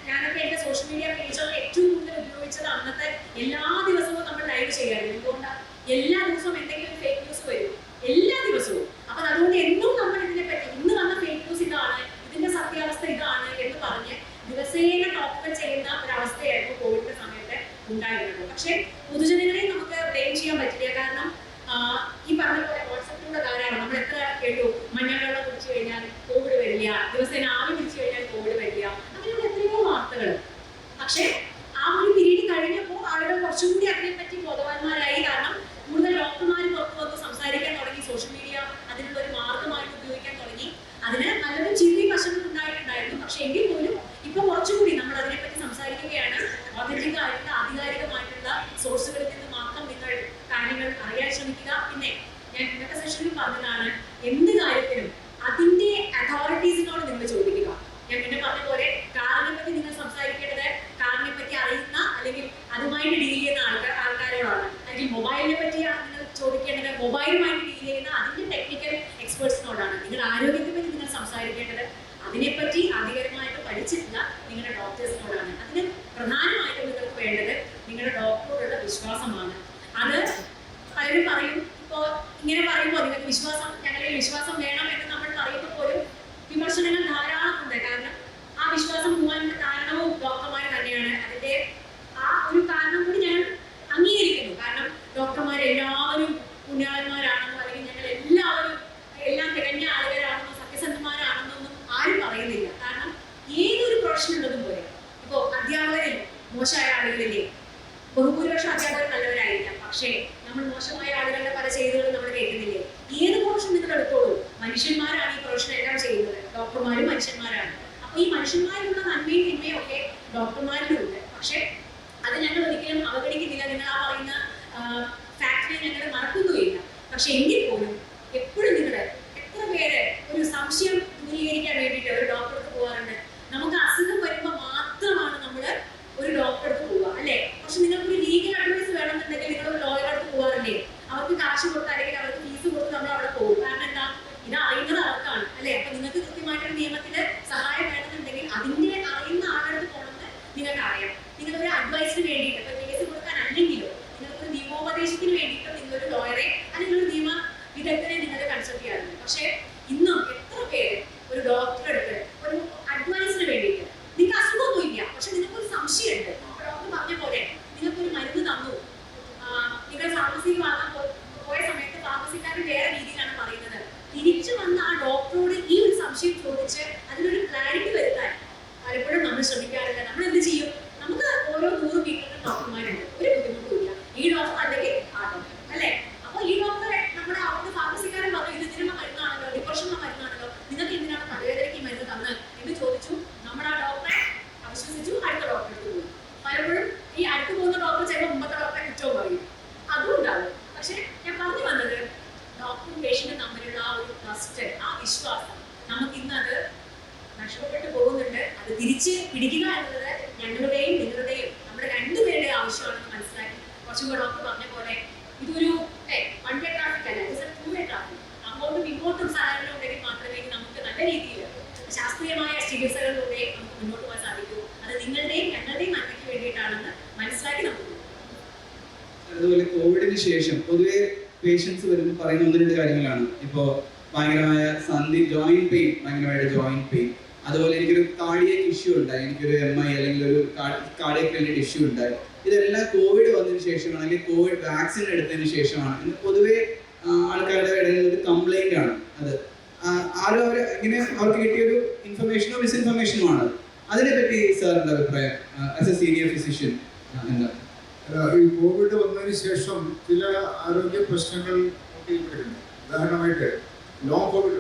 ഞാനൊക്കെ എൻ്റെ സോഷ്യൽ മീഡിയ പേജുകൾ ഏറ്റവും കൂടുതൽ ഉപയോഗിച്ചത് അന്നത്തെ എല്ലാ ദിവസവും നമ്മൾ ലൈവ് ചെയ്യാറുണ്ട്. എന്തുകൊണ്ടാണ്? എല്ലാ ദിവസവും എന്തെങ്കിലും ഫേക്ക് ന്യൂസ് വരും, എല്ലാ ദിവസവും. അപ്പൊ അതുകൊണ്ട് എന്നും നമ്മൾ ഇതിനെ പറ്റി ഇന്ന് വന്ന ഫേക്ക് ന്യൂസ് ഇതാണ്, ഇതിന്റെ സത്യാവസ്ഥ ഇതാണ് എന്ന് പറഞ്ഞ് ദിവസേന ടോക്കുകൾ ചെയ്യുന്ന ഒരവസ്ഥയായിരുന്നു കോവിഡിന്റെ സമയത്ത് ഉണ്ടായിരുന്നത്. പക്ഷെ പൊതുജനങ്ങളെ നമുക്ക് ബ്ലെയിം ചെയ്യാൻ പറ്റില്ല. കാരണം ഈ പറഞ്ഞ പോലെ വാട്സപ്പിലൂടെ ധാരാളം നമ്മൾ എത്ര കേട്ടു, മഞ്ഞവെള്ളം കുടിച്ചു കഴിഞ്ഞാൽ കോവിഡ് വരില്ല, ദിവസേന ആവി പിടിച്ചു കഴിഞ്ഞാൽ കോവിഡ് വരില്ല, അങ്ങനെയുള്ള എത്രയോ വാർത്തകൾ. പക്ഷെ ആ ഒരു പീരീഡ് കഴിഞ്ഞപ്പോൾ ആളുകൾ കുറച്ചും കൂടി അതിനെപ്പറ്റി ബോധവാന്മാരായി. കാരണം കൂടുതൽ ഡോക്ടർമാർ പുറത്തു വന്ന് സംസാരിക്കാൻ തുടങ്ങി, സോഷ്യൽ മീഡിയ അതിനുള്ള ഒരു മാർഗമായിട്ട് ഉപയോഗിക്കാൻ തുടങ്ങി. അതിന് നല്ലതും ചീത്തയും വശങ്ങൾ ഉണ്ടായിട്ടുണ്ടായിരുന്നു. പക്ഷെ എങ്കിൽ പോലും ഇപ്പൊ കുറച്ചുകൂടി നമ്മൾ അതിനെപ്പറ്റി സംസാരിക്കുകയാണ്. ഓതന്റിക് ആയിട്ടുള്ള ആധികാരികമായിട്ടുള്ള സോഴ്സുകളിൽ നിന്ന് മാത്രം നിങ്ങൾ കാര്യങ്ങൾ അറിയാൻ ശ്രമിക്കുക. പിന്നെ ഞാൻ ഇന്നത്തെ സെഷനിൽ പറഞ്ഞതാണ്, എന്ത് കാര്യത്തിനും അതിന്റെ അതോറിറ്റീസിനോട് നിങ്ങൾ ചോദിക്കുക. ഞാൻ പിന്നെ പറഞ്ഞ പോലെ കാറിനെ പറ്റി നിങ്ങൾ സംസാരിക്കേണ്ടത് കാറിനെ പറ്റി അറിയുന്ന അല്ലെങ്കിൽ അതുമായിട്ട് ഡീൽ ചെയ്യുന്ന ആൾക്കാരോടാണ്. അല്ലെങ്കിൽ മൊബൈലിനെ പറ്റിയാണ് നിങ്ങൾ ചോദിക്കേണ്ടത് മൊബൈലുമായിട്ട് ഡീൽ ചെയ്യുന്ന അതിന്റെ ടെക്നിക്കൽ എക്സ്പേർട്സിനോടാണ്. നിങ്ങൾ ആരോഗ്യത്തെ പറ്റി നിങ്ങൾ സംസാരിക്കേണ്ടത് അതിനെപ്പറ്റി ആധികാരികമായിട്ട് പഠിച്ചിട്ടുള്ള നിങ്ങളുടെ ഡോക്ടേഴ്സിനോടാണ്. അതിന് പ്രധാനമായിട്ടും നിങ്ങൾക്ക് വേണ്ടത് നിങ്ങളുടെ ഡോക്ടറോടുള്ള വിശ്വാസമാണ്. അത് പലരും പറയും, ഇപ്പോൾ ഇങ്ങനെ പറയുമ്പോൾ നിങ്ങൾക്ക് വിശ്വാസം, ഞങ്ങളുടെ വിശ്വാസം വേണം എന്ന് നമ്മൾ പറയുമ്പോൾ പോലും വിമർശനങ്ങൾ ധാരാളം ഉണ്ട്. കാരണം ആ വിശ്വാസം പോകാനുള്ള കാരണവും ഡോക്ടർമാർ തന്നെയാണ്. അതിന്റെ ആ ഒരു കാരണം കൂടി ഞങ്ങൾ അംഗീകരിക്കുന്നു. കാരണം ഡോക്ടർമാരെല്ലാവരും പുണ്യാളന്മാരാണെന്നോ അല്ലെങ്കിൽ ഞങ്ങൾ എല്ലാവരും എല്ലാം തികഞ്ഞ ആളുകളാണെന്നോ സത്യസന്ധന്മാരാണെന്നൊന്നും ആരും പറയുന്നില്ല. കാരണം ഏതൊരു പ്രൊഫഷൻ ഉള്ളതും പോലെ ഇപ്പോൾ അധ്യാപകരിൽ മോശമായ ആളുകളില്ലേ, ബഹുഭൂരിപക്ഷം അധ്യാപകർ നല്ലവരായിരിക്കാം. പക്ഷേ നമ്മൾ മോശമായ ആളുകളുടെ പല ചെയ്തുകളും നമ്മൾ കേൾക്കുന്നില്ലേ? ഏത് പ്രൊഫഷൻ നിങ്ങൾ എടുത്തോളൂ, മനുഷ്യന്മാരാണ് ഈ പ്രൊഫഷൻ എല്ലാം ചെയ്യുന്നത്. ഡോക്ടർമാരും മനുഷ്യന്മാരാണ്. അപ്പൊ ഈ മനുഷ്യന്മാരിലുള്ള നന്മയും തിന്മയും ഒക്കെ ഡോക്ടർമാരിലുണ്ട്. പക്ഷെ അത് ഞങ്ങൾ ഒരിക്കലും അവഗണിക്കുന്നില്ല. നിങ്ങൾ ആ പറയുന്ന ഫാക്ടറി ഞങ്ങൾ മറക്കുന്നുമില്ല. പക്ഷെ എങ്കിൽ പോലും എപ്പോഴും നിങ്ങൾ എത്ര പേര് ഒരു സംശയം ദൂരീകരിക്കാൻ വേണ്ടിയിട്ട് ഒരു ഡോക്ടർക്ക് പോകാറുണ്ട്? നമുക്ക് അസുഖം വരുമ്പോൾ മാത്രമാണ് നമ്മൾ ഒരു ഡോക്ടർക്ക് പോവുക, അല്ലെ? പക്ഷെ നിങ്ങൾക്കൊരു ലീഗൽ അഡ്വൈസ് വേണമെന്നുണ്ടെങ്കിൽ നിങ്ങൾ ഒരു ലോയർ അടുത്ത് പോകാറില്ലേ? അവർക്ക് കാശ് കൊടുത്ത് അല്ലെങ്കിൽ അവർക്ക് ഫീസ് കൊടുത്ത് നമ്മൾ അവിടെ പോകും. കാരണം എന്താ? ഇത് അറിയുന്നത് അവർക്കാണ്, അല്ലെ? അപ്പൊ നിങ്ങൾക്ക് കൃത്യമായിട്ടൊരു നിയമത്തിന് സഹായം വേണമെന്നുണ്ടെങ്കിൽ അതിന്റെ അറിയുന്ന ആളടുത്ത് പോകണമെന്ന് നിങ്ങൾക്ക് അറിയാം. നിങ്ങളൊരു അഡ്വൈസിന് വേണ്ടിയിട്ട് ഇപ്പൊ കേസ് കൊടുക്കാൻ അല്ലെങ്കിലോ നിങ്ങൾക്കൊരു നിയമോപദേശത്തിന് വേണ്ടിയിട്ട് നിങ്ങളൊരു ലോയറെ അല്ലെങ്കിൽ ഒരു നിയമ വിദഗ്ധനെ നിങ്ങൾ കൺസൾട്ട് ചെയ്യാറുണ്ട്. പക്ഷെ ഇന്നും എത്ര പേര് ഒരു ഡോക്ടറെ അടുത്ത് ഒരു അഡ്വൈസിന് വേണ്ടിയിട്ട്, നിങ്ങൾക്ക് അസുഖമൊന്നും ഇല്ല, പക്ഷെ നിങ്ങൾക്കൊരു സംശയമുണ്ട്. ഡോക്ടർ പറഞ്ഞ പോലെ നിങ്ങൾക്കൊരു മരുന്ന് തന്നു, നിങ്ങൾ ഫാർമസിയിൽ വാങ്ങാൻ പോയ സമയത്ത് ഫാർമസിക്കാരൻ വേറെ രീതിയിലാണ് പറയുന്നത്. തിരിച്ചു വന്ന ആ ഡോക്ടറോട് ഈ ഒരു സംശയം ചോദിച്ച് അതിനൊരു ക്ലാരിറ്റി വരുത്താൻ പലപ്പോഴും നമ്മൾ ശ്രമിക്കാറില്ല. നമ്മൾ എന്ത് ചെയ്യും? നമുക്ക് ഓരോ 100 മീറ്ററിന് ഡോക്ടർമാരുണ്ട്, ഒരു ബുദ്ധിമുട്ടുമില്ല. ഈ ഡോക്ടർ അല്ലെങ്കിൽ ആ ഡോക്ടർ, അല്ലെ? അപ്പൊ ഈ ഡോക്ടറെ നമ്മുടെ അവിടുത്തെ ഫാർമസിക്കാരൻ പറഞ്ഞു, ഇത് ഇതിനുള്ള മരുന്നാണല്ലോ, ഡിപ്രഷനുള്ള മരുന്നാണല്ലോ, നിങ്ങൾക്ക് എന്തിനാണ് തലവേദനയ്ക്ക് മരുന്ന് തന്നത് എന്ന് ചോദിച്ചു. നമ്മൾ ആ ഡോക്ടറെ അവിശ്വസിച്ചു, അടുത്ത ഡോക്ടറെ അതുപോലെ കോവിഡിന് ശേഷം പൊതുവെ പേഷ്യൻസ് വരുമ്പോൾ പറയുന്ന ഒന്ന് രണ്ട് കാര്യങ്ങളാണ്. ഇപ്പോൾ ഭയങ്കരമായ ജോയിന്റ് പെയിൻ, ഭയങ്കരമായിട്ട് ജോയിന്റ് പെയിൻ. അതുപോലെ എനിക്കൊരു കാർഡിയക് ഇഷ്യൂ ഉണ്ടായി, എനിക്കൊരു MI അല്ലെങ്കിൽ ഒരു കാർഡിയക് റിലേറ്റഡ് ഇഷ്യൂ ഉണ്ടായി. ഇതെല്ലാം കോവിഡ് വന്നതിന് ശേഷമാണ്, അല്ലെങ്കിൽ കോവിഡ് വാക്സിൻ എടുത്തതിന് ശേഷമാണ്. ഇന്ന് പൊതുവെ ആൾക്കാരുടെ ഇടയിൽ ഒരു കംപ്ലൈന്റ് ആണ് അത്. ആരും ഇങ്ങനെ അവർക്ക് കിട്ടിയൊരു ഇൻഫർമേഷനോ മിസ്ഇൻഫർമേഷനോ ആണ്. അതിനെപ്പറ്റി സാറിന്റെ അഭിപ്രായം ആസ് എ സീനിയർ ഫിസിഷ്യൻ എന്താ? ഈ കോവിഡ് വന്നതിന് ശേഷം ചില ആരോഗ്യ പ്രശ്നങ്ങൾ നോക്കിയിട്ടുണ്ട്. ഉദാഹരണമായിട്ട് ലോങ് കോവിഡ്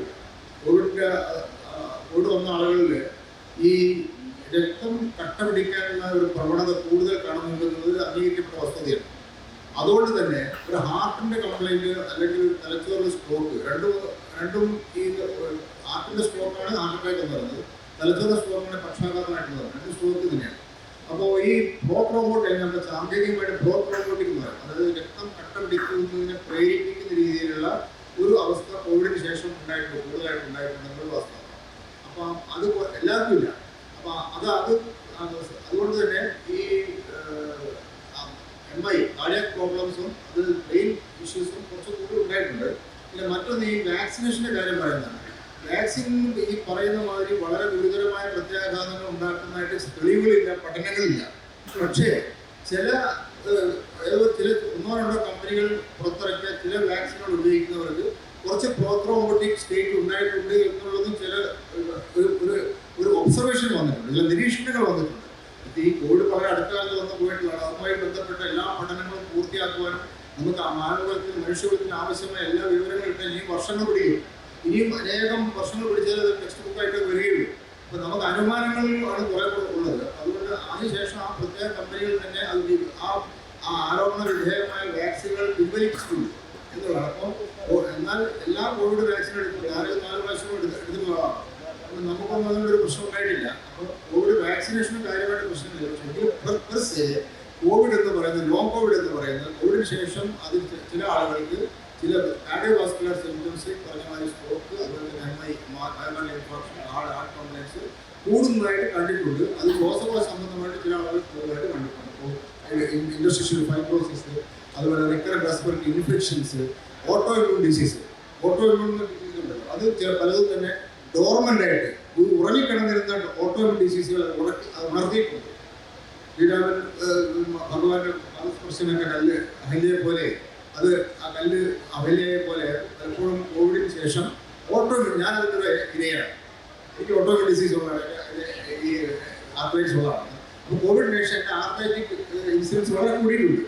വന്ന ആളുകളിൽ ഈ രക്തം കട്ട പിടിക്കാനുള്ള ഒരു പ്രവണത കൂടുതൽ കാണുന്നുണ്ടെന്നത് അംഗീകരിക്കപ്പെട്ട വസ്തുതയാണ്. അതുകൊണ്ട് തന്നെ ഒരു ഹാർട്ടിന്റെ കംപ്ലൈന്റ് അല്ലെങ്കിൽ തലച്ചോറിന്റെ സ്ട്രോക്ക് രണ്ടും ഈ ഹാർട്ടിന്റെ സ്ട്രോക്കാണ് ഹാർട്ട് അറ്റാക്ക് എന്ന് പറയുന്നത്, തലച്ചോറിന്റെ സ്ട്രോക്കാണ് പക്ഷാഘാതമായിട്ട് പറയുന്നത്. രണ്ട് സ്ട്രോക്ക് തന്നെയാണ്. അപ്പോൾ ഈ പ്രോട്രോബോട്ട് നമ്മുടെ സാങ്കേതികമായിട്ട് പ്രോട്രോബോട്ടിക് എന്ന് പറയും, അതായത് രക്തം കട്ട പിടിക്കുന്നതിനെ പ്രേരിപ്പിക്കുന്ന രീതിയിലുള്ള ഒരു അവസ്ഥ കോവിഡിന് ശേഷം ഉണ്ടായിട്ടുണ്ട്, കൂടുതലായിട്ട് ഉണ്ടായിട്ടുണ്ടെന്നുള്ള അവസ്ഥ. അപ്പം അത് എല്ലാവർക്കും ഇല്ല. അപ്പം അതുകൊണ്ട് തന്നെ ഈ MI കാർഡിയാക് പ്രോബ്ലംസും അത് ബ്രെയിൻ ഇഷ്യൂസും കുറച്ച് കൂടുതൽ ഉണ്ടായിട്ടുണ്ട്. പിന്നെ മറ്റൊന്ന് ഈ വാക്സിനേഷൻ്റെ കാര്യം പറയുന്നതാണ്. വാക്സിൻ ഈ പറയുന്ന മാതിരി വളരെ ഗുരുതരമായ പ്രത്യാഘാതങ്ങൾ ഉണ്ടാക്കുന്നതായിട്ട് തെളിവുകളില്ല, പഠനങ്ങളില്ല. പക്ഷേ ചില ഒന്നോ രണ്ടോ കമ്പനികൾ പുറത്തിറക്കിയ ചില വാക്സിനുകൾ ഉപയോഗിക്കുന്നവർക്ക് കുറച്ച് പ്രോട്രോബോട്ടിക് സ്റ്റേറ്റ് ഉണ്ടായിട്ടുണ്ട് എന്നുള്ളതും ചില ഒരു ഒബ്സർവേഷൻ വന്നിട്ടുണ്ട്, ചില നിരീക്ഷണങ്ങൾ വന്നിട്ടുണ്ട്. ഈ കോവിഡ് വളരെ അടുത്ത കാലത്ത് വന്നു പോയിട്ടുള്ളതാണ്. അതുമായി ബന്ധപ്പെട്ട എല്ലാ പഠനങ്ങളും പൂർത്തിയാക്കുവാനും നമുക്ക് ആ മനുഷ്യകുലത്തിന് ആവശ്യമായ എല്ലാ വിവരങ്ങളും കിട്ടാൻ ഇനിയും വർഷങ്ങൾ പിടിക്കും. ഇനിയും അനേകം വർഷങ്ങൾ പിടിച്ചാൽ അത് ടെക്സ്റ്റ് ബുക്കായിട്ട് വരികയുള്ളൂ. അപ്പോൾ നമുക്ക് അനുമാനങ്ങളിലാണ് കുറെ ഉള്ളത്. അതുകൊണ്ട് അതിനുശേഷം ആ പ്രത്യേക കമ്പനികൾ തന്നെ ആ ആരോപണ വിധേയമായ വാക്സിനുകൾ പിൻവലിച്ചിട്ടുണ്ട് എന്നുള്ളതാണ്. അപ്പോൾ എന്നാൽ എല്ലാ കോവിഡ് വാക്സിനും എടുക്കുന്നത് 4 പ്രാവശ്യം എടുത്തിട്ടുള്ളതാണ്. അപ്പോൾ നമുക്കൊന്നും അതുകൊണ്ടൊരു പ്രശ്നം ഉണ്ടായിട്ടില്ല. അപ്പോൾ കോവിഡ് വാക്സിനേഷനും കാര്യമായിട്ട് പ്രശ്നമില്ല. പക്ഷേ കോവിഡ് എന്ന് പറയുന്നത്, ലോങ് കോവിഡ് എന്ന് പറയുന്നത്, കോവിഡിന് ശേഷം അതിൽ ചില ആളുകൾക്ക് ചില കാർഡിയോവാസ്കുലർ സിംറ്റംസ്, പറഞ്ഞ മാതിരി സ്ട്രോക്ക്, അതുപോലെ തന്നെ MI ഇൻഫാക്ഷൻ, ഹാർട്ട് കംപ്ലൈൻസ് കൂടുന്നതായിട്ട് കണ്ടിട്ടുണ്ട്. അത് ശ്വാസകോശ സംബന്ധമായിട്ട് ചില ആളുകൾ കൂടുതലായിട്ട് കണ്ടിട്ടുണ്ട്. അപ്പോൾ ഇൻഡസ്ട്രിയൽ ഫൈബ്രോസിസ്, അതുപോലെ recurrent respiratory infections, auto immune disease ഉണ്ടല്ലോ, അത് പലതും തന്നെ ഡോർമൻ്റ് ആയിട്ട് ഉറങ്ങിക്കിടന്നിരുന്ന ഓട്ടോ ഇമ്മ്യൂൺ ഡിസീസുകൾ ഉണർത്തിയിട്ടുണ്ട്. ശ്രീരാമൻ ഭഗവാന്റെ പാദസ്പർശനൊക്കെ കല്ല് അഹല്യയെ പോലെ, അത് ആ കല്ല് അഹല്യയെ പോലെ പലപ്പോഴും കോവിഡിന് ശേഷം ഞാൻ അതിൻ്റെ ഇരയാണ്. എനിക്ക് ഓട്ടോ ഇമ്മ്യൂൺ ഡിസീസ് ഉള്ളതാണ്, ഈ ആർത്രൈറ്റിസ് ഉള്ളതാണ്. അപ്പോൾ കോവിഡിന് ശേഷം എൻ്റെ ആർത്രൈറ്റിക് ഇൻസിഡൻസ് വളരെ കൂടിയിട്ടുണ്ട്.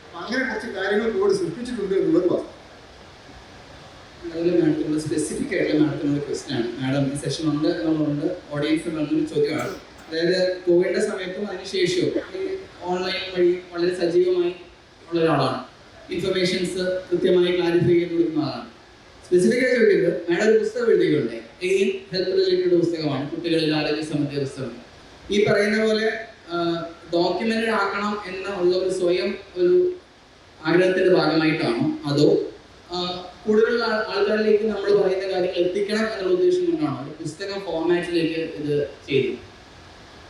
അപ്പം അങ്ങനെ കുറച്ച് കാര്യങ്ങൾ കോവിഡ് സൃഷ്ടിച്ചിട്ടുണ്ട് എന്നുള്ളത് വാസ്തവം. അതുപോലെ മാഡത്തിനുള്ള സ്പെസിഫിക് ആയിട്ടുള്ള മാഡത്തിനുള്ള ക്വസ്റ്റ്യൻ ആണ്. മാഡം ഈ സെഷൻ ഉണ്ട് എന്നുള്ളതുകൊണ്ട് ഓഡിയൻസിന് വന്നൊരു ചോദ്യമാണ്. അതായത് കോവിഡിൻ്റെ സമയത്തും അതിനുശേഷവും ഓൺലൈൻ വഴി വളരെ സജീവമായി ഉള്ള ഒരാളാണ്. ഇൻഫർമേഷൻസ് കൃത്യമായി ക്ലാരിഫൈ ചെയ്ത് കൊടുക്കുന്ന ആളാണ്. സ്പെസിഫിക്കായി ചോദിക്കുന്നത്, മാഡം ഒരു പുസ്തകം എഴുതിയിട്ടുണ്ടായി, എയിൻ ഹെൽത്ത് റിലേറ്റഡ് പുസ്തകമാണ്, കുട്ടികളിൽ ആരോഗ്യ സംബന്ധിച്ച പുസ്തകം. ഈ പറയുന്ന പോലെ ഡോക്യുമെന്റഡ് ആക്കണം എന്നുള്ള ഒരു സ്വയം ഒരു ആഗ്രഹത്തിന്റെ ഭാഗമായിട്ടാണോ, അതോ കൂടുതൽ ആൾക്കാരിലേക്ക് നമ്മൾ പറയുന്ന കാര്യങ്ങൾ എത്തിക്കണം എന്നുള്ള ഉദ്ദേശം കൊണ്ടാണോ ഒരു പുസ്തകം ഫോർമാറ്റിലേക്ക് ഇത് ചെയ്തത്?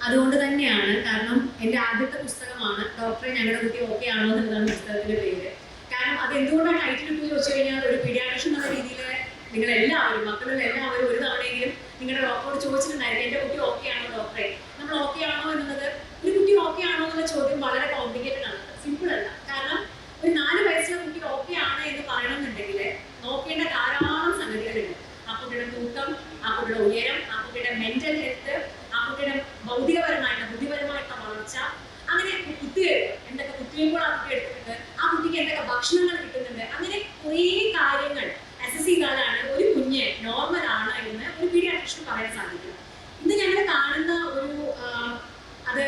അതുകൊണ്ട് തന്നെയാണ്. കാരണം എൻ്റെ ആദ്യത്തെ പുസ്തകമാണ് ഡോക്ടറെ ഞങ്ങളുടെ കുട്ടി ഓക്കെ ആണോ എന്നുള്ളതാണ് പുസ്തകത്തിന്റെ പേര്. കാരണം അത് എന്തുകൊണ്ടാണ് ടൈറ്റിൽ ഇട്ട് ചോദിച്ചു കഴിഞ്ഞാൽ, ഒരു പീഡിയാട്രിഷ്യൻ എന്ന രീതിയിൽ നിങ്ങളെല്ലാവരും, മക്കളുടെ എല്ലാവരും ഒരു തവണയെങ്കിലും നിങ്ങളുടെ ഡോക്ടറോട് ചോദിച്ചിട്ടുണ്ടായിരിക്കും, എൻ്റെ കുട്ടി ഓക്കെ ആണോ ഡോക്ടറെ, നമ്മൾ ഓക്കെ ആണോ എന്നുള്ളത്. ഒരു കുട്ടി ഓക്കെ ആണോ എന്നുള്ള ചോദ്യം വളരെ കോംപ്ലിക്കേറ്റഡ് ആണ്, സിമ്പിൾ അല്ല. കാരണം ഒരു 4 വയസ്സുള്ള കുട്ടി ഓക്കെ ആണ് എന്ന് പറയണമെന്നുണ്ടെങ്കിൽ നോക്കേണ്ട ധാരാളം സംഗതികളുണ്ട്. ആ കുട്ടിയുടെ തൂക്കം, ആ കുട്ടിയുടെ ഉയരം, ആ കുട്ടിയുടെ മെന്റൽ ഹെൽത്ത്, ആ കുട്ടിയുടെ ഭൗതികപരമായിട്ട് ബുദ്ധിപരമായിട്ടുള്ള വളർച്ച, അങ്ങനെ കുത്തിവയ്പ്പ്, എന്തൊക്കെ കുത്തിവയ്പ്പുകൾ ആ കുട്ടി എടുത്തിട്ടുണ്ട്, ആ കുട്ടിക്ക് എന്തൊക്കെ ഭക്ഷണങ്ങൾ കിട്ടുന്നുണ്ട്, അങ്ങനെ കുറേ കാര്യങ്ങൾ അസസ് ചെയ്താലാണ് ഒരു കുഞ്ഞ് നോർമൽ ആണ് എന്ന് ഒരു പീഡിയാട്രിഷ്യന് പറയാൻ സാധിക്കും. ഇന്ന് ഞങ്ങൾ കാണുന്ന ഒരു അത്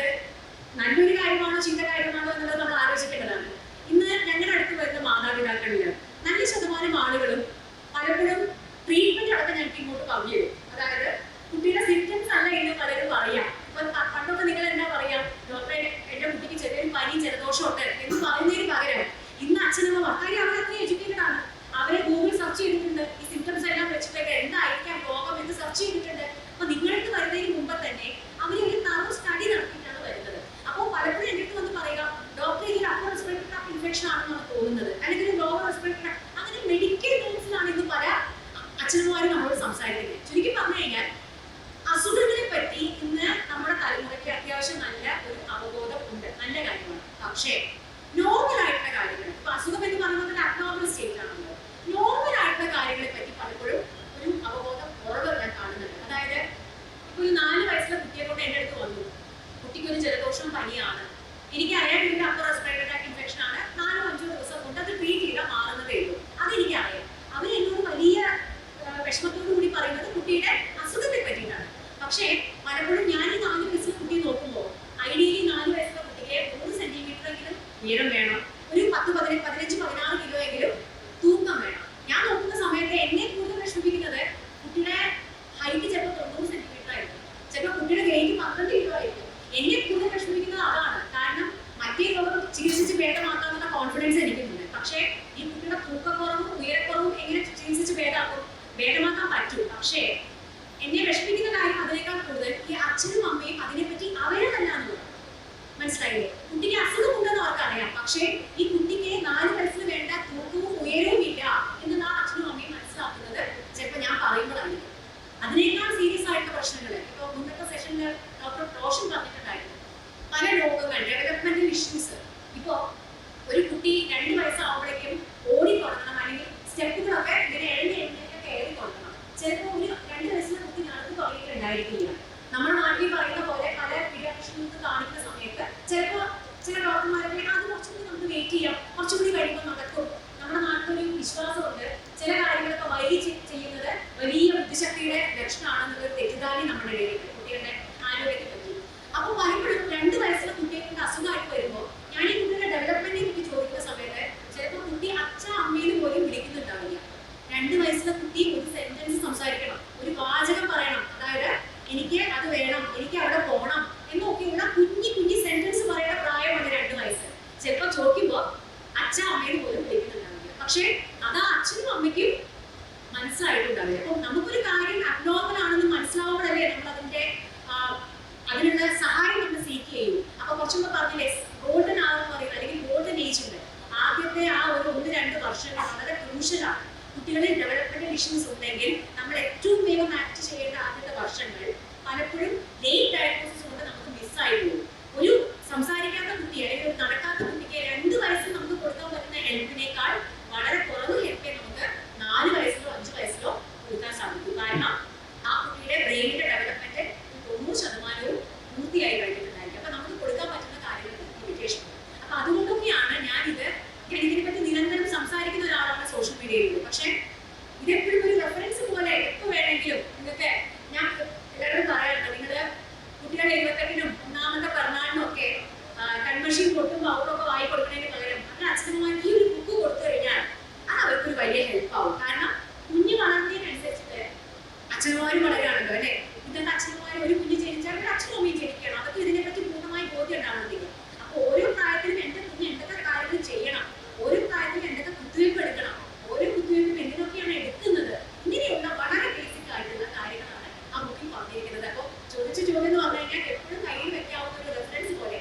നല്ലൊരു കാര്യമാണോ ചീത്ത കാര്യമാണോ എന്നുള്ളത് നമ്മൾ ആലോചിക്കേണ്ടതാണ്. ഇന്ന് ഞങ്ങളുടെ അടുത്ത് വരുന്ന മാതാപിതാക്കളിൽ നല്ല ശതമാനം ആളുകളും പലപ്പോഴും ട്രീറ്റ്മെന്റ് അടക്കം ഞങ്ങൾക്ക് ഇങ്ങോട്ട് പറഞ്ഞു തരും. അതായത് കുട്ടിയുടെ സിംറ്റംസ് അല്ല എന്ന് പലരും പറയാം. പണ്ടൊക്കെ നിങ്ങൾ എന്താ പറയാ, ഡോക്ടറെ എന്റെ കുട്ടിക്ക് ചെറിയൊരു പനി ജലദോഷം ഉണ്ട് എന്ന് പറയുന്നതിന് പകരം ഇന്ന് അച്ഛനമ്മ കാര്യം അവർ അത്രയും എഡ്യൂക്കേറ്റഡ് ആണ്. അവരെ ഗൂഗിൾ സെർച്ച് ചെയ്തിട്ടുണ്ട്, ഈ സിംറ്റംസ് എല്ലാം വെച്ചിട്ടൊക്കെ എന്തായിരിക്കാം രോഗം എന്ന് സെർച്ച് ചെയ്തിട്ടുണ്ട്. അപ്പൊ നിങ്ങൾക്ക് വരുന്നതിന് മുമ്പ് തന്നെ അവർ ഒരു തറോ സ്റ്റഡി നടത്തിയിട്ടാണ് വരുന്നത്. അപ്പോൾ പലപ്പോഴും എൻ്റെ അടുത്ത് വന്ന് പറയുക, ഡോക്ടർ ഈ അപ്പർ റെസ്പിറേറ്ററി ട്രാക്ട് ഇൻഫെക്ഷൻ ആണെന്നാണ് പക്ഷേ നോർമൽ ആയിട്ടുള്ള കാര്യങ്ങൾ, ഇപ്പൊ അസുഖം എന്ന് പറയുന്നത് ഒരു അബ്നോർമൽ സ്റ്റേറ്റ് ആണല്ലോ, നോർമൽ ആയിട്ടുള്ള കാര്യങ്ങളെ പറ്റി പലപ്പോഴും ഒരു അവബോധം കുറവ് ഞാൻ കാണുന്നുണ്ട്. അതായത് ഇപ്പൊ ഒരു 4 വയസ്സുള്ള കുട്ടിയെ കൊണ്ട് എൻ്റെ അടുത്ത് വന്നു, കുട്ടിക്ക് ഒരു ജലദോഷവും പനിയാണ്, എനിക്കറിയാം ഇതിന്റെ അപ്പർ റെസ്പിറേറ്ററി ട്രാക്ട് ഇൻഫെക്ഷൻ ആണ്, 4-5 ദിവസം കൊണ്ട് അത് ട്രീറ്റ് ചെയ്താൽ മാറുന്നതേ ഉള്ളൂ, അതെനിക്കറിയാം. അവർ എന്നോട് വലിയ വിഷമത്തോടു കൂടി പറയുന്നത് കുട്ടിയുടെ അസുഖത്തെ പറ്റിയിട്ടാണ്. പക്ഷേ പലപ്പോഴും ഞാൻ ഈ 4 വയസ്സുള്ള കുട്ടിയെ നോക്കുമ്പോൾ ഐഡിയലി 4 വയസ്സുള്ള കുട്ടിക്ക് 3 സെന്റിമീറ്റർ എങ്കിലും ഉയരം വേണം, ഒരു 10-15-16 കിലോ എങ്കിലും തൂക്കം വേണം. ഞാൻ നോക്കുന്ന സമയത്ത് എന്നെ കൂടുതൽ വിഷമിപ്പിക്കുന്നത് കുട്ടിയുടെ ഹൈറ്റ് ചിലപ്പോൾ 90 സെന്റിമീറ്റർ ആയിരിക്കും, ചിലപ്പോൾ കുട്ടിയുടെ വെയിറ്റ് 12 കിലോ ആയിരിക്കും. എന്നെ കൂടുതൽ വിഷമിപ്പിക്കുന്നത് അതാണ്. കാരണം മറ്റേ രോഗം ചികിത്സിച്ച് ഭേദമാക്കാനുള്ള കോൺഫിഡൻസ് എനിക്കുണ്ട്. പക്ഷേ ഈ കുട്ടിയുടെ തൂക്കക്കുറവും ഉയരക്കുറവും എങ്ങനെ ചികിത്സിച്ച് ഭേദമാക്കാൻ പറ്റും. പക്ഷേ എന്നെ വിഷമിക്കുന്ന കാര്യം അതിനേക്കാൾ കൂടുതൽ ഈ അച്ഛനും അമ്മയും അതിനെപ്പറ്റി അവരതല്ലാന്ന് മനസ്സിലായില്ലേ. കുട്ടിക്ക് അസുഖമുണ്ടെന്ന് അവർക്കറിയാം, പക്ഷേ ഈ കുട്ടിക്ക് 4 വയസ്സിന് വേണ്ട തൂക്കവും ഉയരവും ഇല്ല എന്ന് ആ അച്ഛനും അമ്മയും മനസ്സിലാക്കുന്നത് ചിലപ്പോൾ ഞാൻ പറയുമ്പോഴായിരിക്കും. അതിനേക്കാൾ സീരിയസ് ആയിട്ടുള്ള പ്രശ്നങ്ങൾ ഇപ്പോൾ മുന്നത്തെ സെഷനിൽ ഡോക്ടർ റോഷൻ പറഞ്ഞിട്ടുണ്ടായിരുന്നു, പല രോഗങ്ങൾ, ഡെവലപ്മെന്റൽ ഇഷ്യൂസ്. ഇപ്പോൾ ഒരു കുട്ടി 2 വയസ്സാവുമ്പോഴേക്കും ഓടി തുടങ്ങണം, അല്ലെങ്കിൽ സ്റ്റെപ്പുകളൊക്കെ ഇങ്ങനെ എഴുന്നേറ്റ് കയറി തുടങ്ങണം. ചിലപ്പോൾ ഒരു 2 വയസ്സിലെ കുട്ടി നടന്നു തുടങ്ങിയിട്ടുണ്ടായിരിക്കില്ല. നമ്മുടെ നാട്ടിൽ പറയുന്ന പോലെ പല പീഡിയാട്രിഷ്യൻസ് കാണിക്കുന്ന സമയത്ത് ചിലപ്പോൾ ചില ഡോക്ടർമാരൊക്കെ അത് കുറച്ചുകൂടി നമുക്ക് വെയിറ്റ് ചെയ്യാം, കുറച്ചുകൂടി കഴിയുമ്പോൾ നടക്കും. നമ്മുടെ നാട്ടിലൊരു വിശ്വാസമുണ്ട് ചില കാര്യങ്ങളൊക്കെ വൈകി ചെയ്യുന്നത് വലിയ ബുദ്ധിശക്തിയുടെ ലക്ഷണമാണെന്നുള്ളൊരു തെറ്റിദ്ധാരണ നമ്മുടെ ഇടയിലുണ്ട് കുട്ടികളുടെ ആരോഗ്യത്തെ പറ്റി. അപ്പോൾ പലപ്പോഴും 2 വയസ്സുള്ള കുട്ടിയെ കൊണ്ട് അസുഖമായിട്ട് വരുമ്പോൾ ഞാൻ ഈ കുട്ടിയുടെ ഡെവലപ്മെന്റിനെ പറ്റി ചോദിക്കുന്ന സമയത്ത് ചിലപ്പോൾ കുട്ടി അച്ഛ അമ്മയിൽ പോലും വിളിക്കുന്നുണ്ടാവില്ല. 2 വയസ്സുള്ള കുട്ടി ഒരു സെന്റൻസ് സംസാരിക്കണം, ഒരു വാചകം പറയണം, അതായത് എനിക്ക് അത് വേണം, എനിക്ക് അവിടെ പോകണം എന്നൊക്കെയുള്ള കുഞ്ഞി സെന്റൻസ് പറയുന്ന പ്രായമാണ് 2 വയസ്സ്. ചിലപ്പോൾ ചോദിക്കുമ്പോൾ അച്ഛ അമ്മയിൽ പോലും വിളിക്കുന്നുണ്ടാവില്ല. പക്ഷേ അത് അച്ഛനും അമ്മയ്ക്കും മനസ്സിലായിട്ടുണ്ടാവില്ല. അപ്പോൾ നമുക്കൊരു കാര്യം അബ്നോർമൽ ആണെന്ന് മനസ്സിലാവുമ്പോഴല്ലേ നമ്മൾ അതിനുള്ള സഹായം നമ്മൾ സീക്ക് ചെയ്യും. അപ്പൊ കുറച്ചുകൂടെ പറഞ്ഞില്ലേ ഗോൾഡൻ അവർ പറയുന്നത്, അല്ലെങ്കിൽ ഗോൾഡൻ ഏജ് ഉണ്ട്. ആദ്യത്തെ ആ ഒരു 1-2 വർഷങ്ങൾ വളരെ ക്രൂഷ്യലാണ്. കുട്ടികളിൽ ഡെവലപ്മെന്റൽ ഇഷ്യൂസ് ഉണ്ടെങ്കിൽ നമ്മൾ ഏറ്റവും വേഗം ആക്ട് ചെയ്യേണ്ട ആദ്യത്തെ വർഷങ്ങൾ പലപ്പോഴും ലേറ്റ് ഡയഗ്നോസിസ് കൊണ്ട് നമുക്ക് മിസ്സായി പോകും. ഒരു സംസാരിക്കാത്ത കുട്ടി അല്ലെങ്കിൽ ഒരു നടക്കാത്ത കുട്ടിക്ക് 2 വയസ്സിൽ നമുക്ക് കൊടുക്കാൻ പറ്റുന്ന ഹെൽപ്പിനേക്കാൾ വളരെ കുറവ് ഹെൽപ്പേ നമുക്ക് 4 വയസ്സിലോ 5 വയസ്സിലോ കൊടുക്കാൻ സാധിക്കും. കാരണം ആ കുട്ടിയുടെ ബ്രെയിനിന്റെ ഡെവലപ്മെന്റ് 90% പൂർത്തിയായി കഴിഞ്ഞിട്ടുണ്ടായിരിക്കും. അപ്പൊ നമുക്ക് കൊടുക്കാൻ പറ്റുന്ന കാര്യങ്ങൾക്ക് ലിമിറ്റേഷൻ ഉണ്ട്. അപ്പൊ അതുകൊണ്ടൊക്കെയാണ് ഞാൻ ഇതിനെപ്പറ്റി നിരന്തരം സംസാരിക്കുന്ന ഒരാളാണ് സോഷ്യൽ മീഡിയയിൽ. പക്ഷെ ഇതെപ്പോഴും ഒരു റെഫറൻസ് പോലെ എപ്പോൾ വേണമെങ്കിലും നിങ്ങൾക്ക് ഞാൻ എല്ലാവരും പറയാറുണ്ട്, നിങ്ങളുടെ കുട്ടികളുടെ 28-നും 1-ാമത്തെ പിറന്നാളിനും ഒക്കെ കൺവെൻഷൻ കൊടുക്കുമ്പോൾ അവർക്കൊക്കെ വായി കൊടുക്കുന്നതിന് പകരം അവരുടെ അച്ഛനമ്മമാർക്ക് ഈ ഒരു ബുക്ക് കൊടുത്തു കഴിഞ്ഞാൽ അത് അവർക്കൊരു വലിയ ഹെൽപ്പ് ആവും. കാരണം കുഞ്ഞ് വളർന്നതിനനുസരിച്ചിട്ട് അച്ഛനമ്മമാരും വളരുകയാണല്ലോ അല്ലെ. ഇന്നത്തെ അച്ഛനമ്മമാർ ഒരു കുഞ്ഞ് ജനിച്ചാൽ ഒരു അച്ഛനും അമ്മയും ജനിക്കണം, അവർക്ക് ഇതിനെപ്പറ്റി പൂർണ്ണമായി ബോധ്യം ഉണ്ടാവുന്നതില്ല. അപ്പൊ ഓരോ പ്രായത്തിലും എന്റെ കുഞ്ഞ് എന്തൊക്കെ കാര്യങ്ങൾ ചെയ്യണം, ഓരോ പ്രായത്തിലും എന്തൊക്കെ കുത്തിവയ്പ്പ് എടുക്കണം, ഓരോ കുത്തിവയ്പ്പും എന്തിനൊക്കെയാണ് എടുക്കുന്നത്, ഇങ്ങനെയുള്ള വളരെ ബേസിക് ആയിട്ടുള്ള കാര്യങ്ങളാണ് ആ ബുക്കിൽ പറഞ്ഞിരിക്കുന്നത്. അപ്പോൾ ചോദിച്ച ചോദ്യം എന്ന് പറഞ്ഞു കഴിഞ്ഞാൽ എപ്പോഴും കയ്യിൽ വെക്കാവുന്ന ഒരു റെഫറൻസ് പോലെ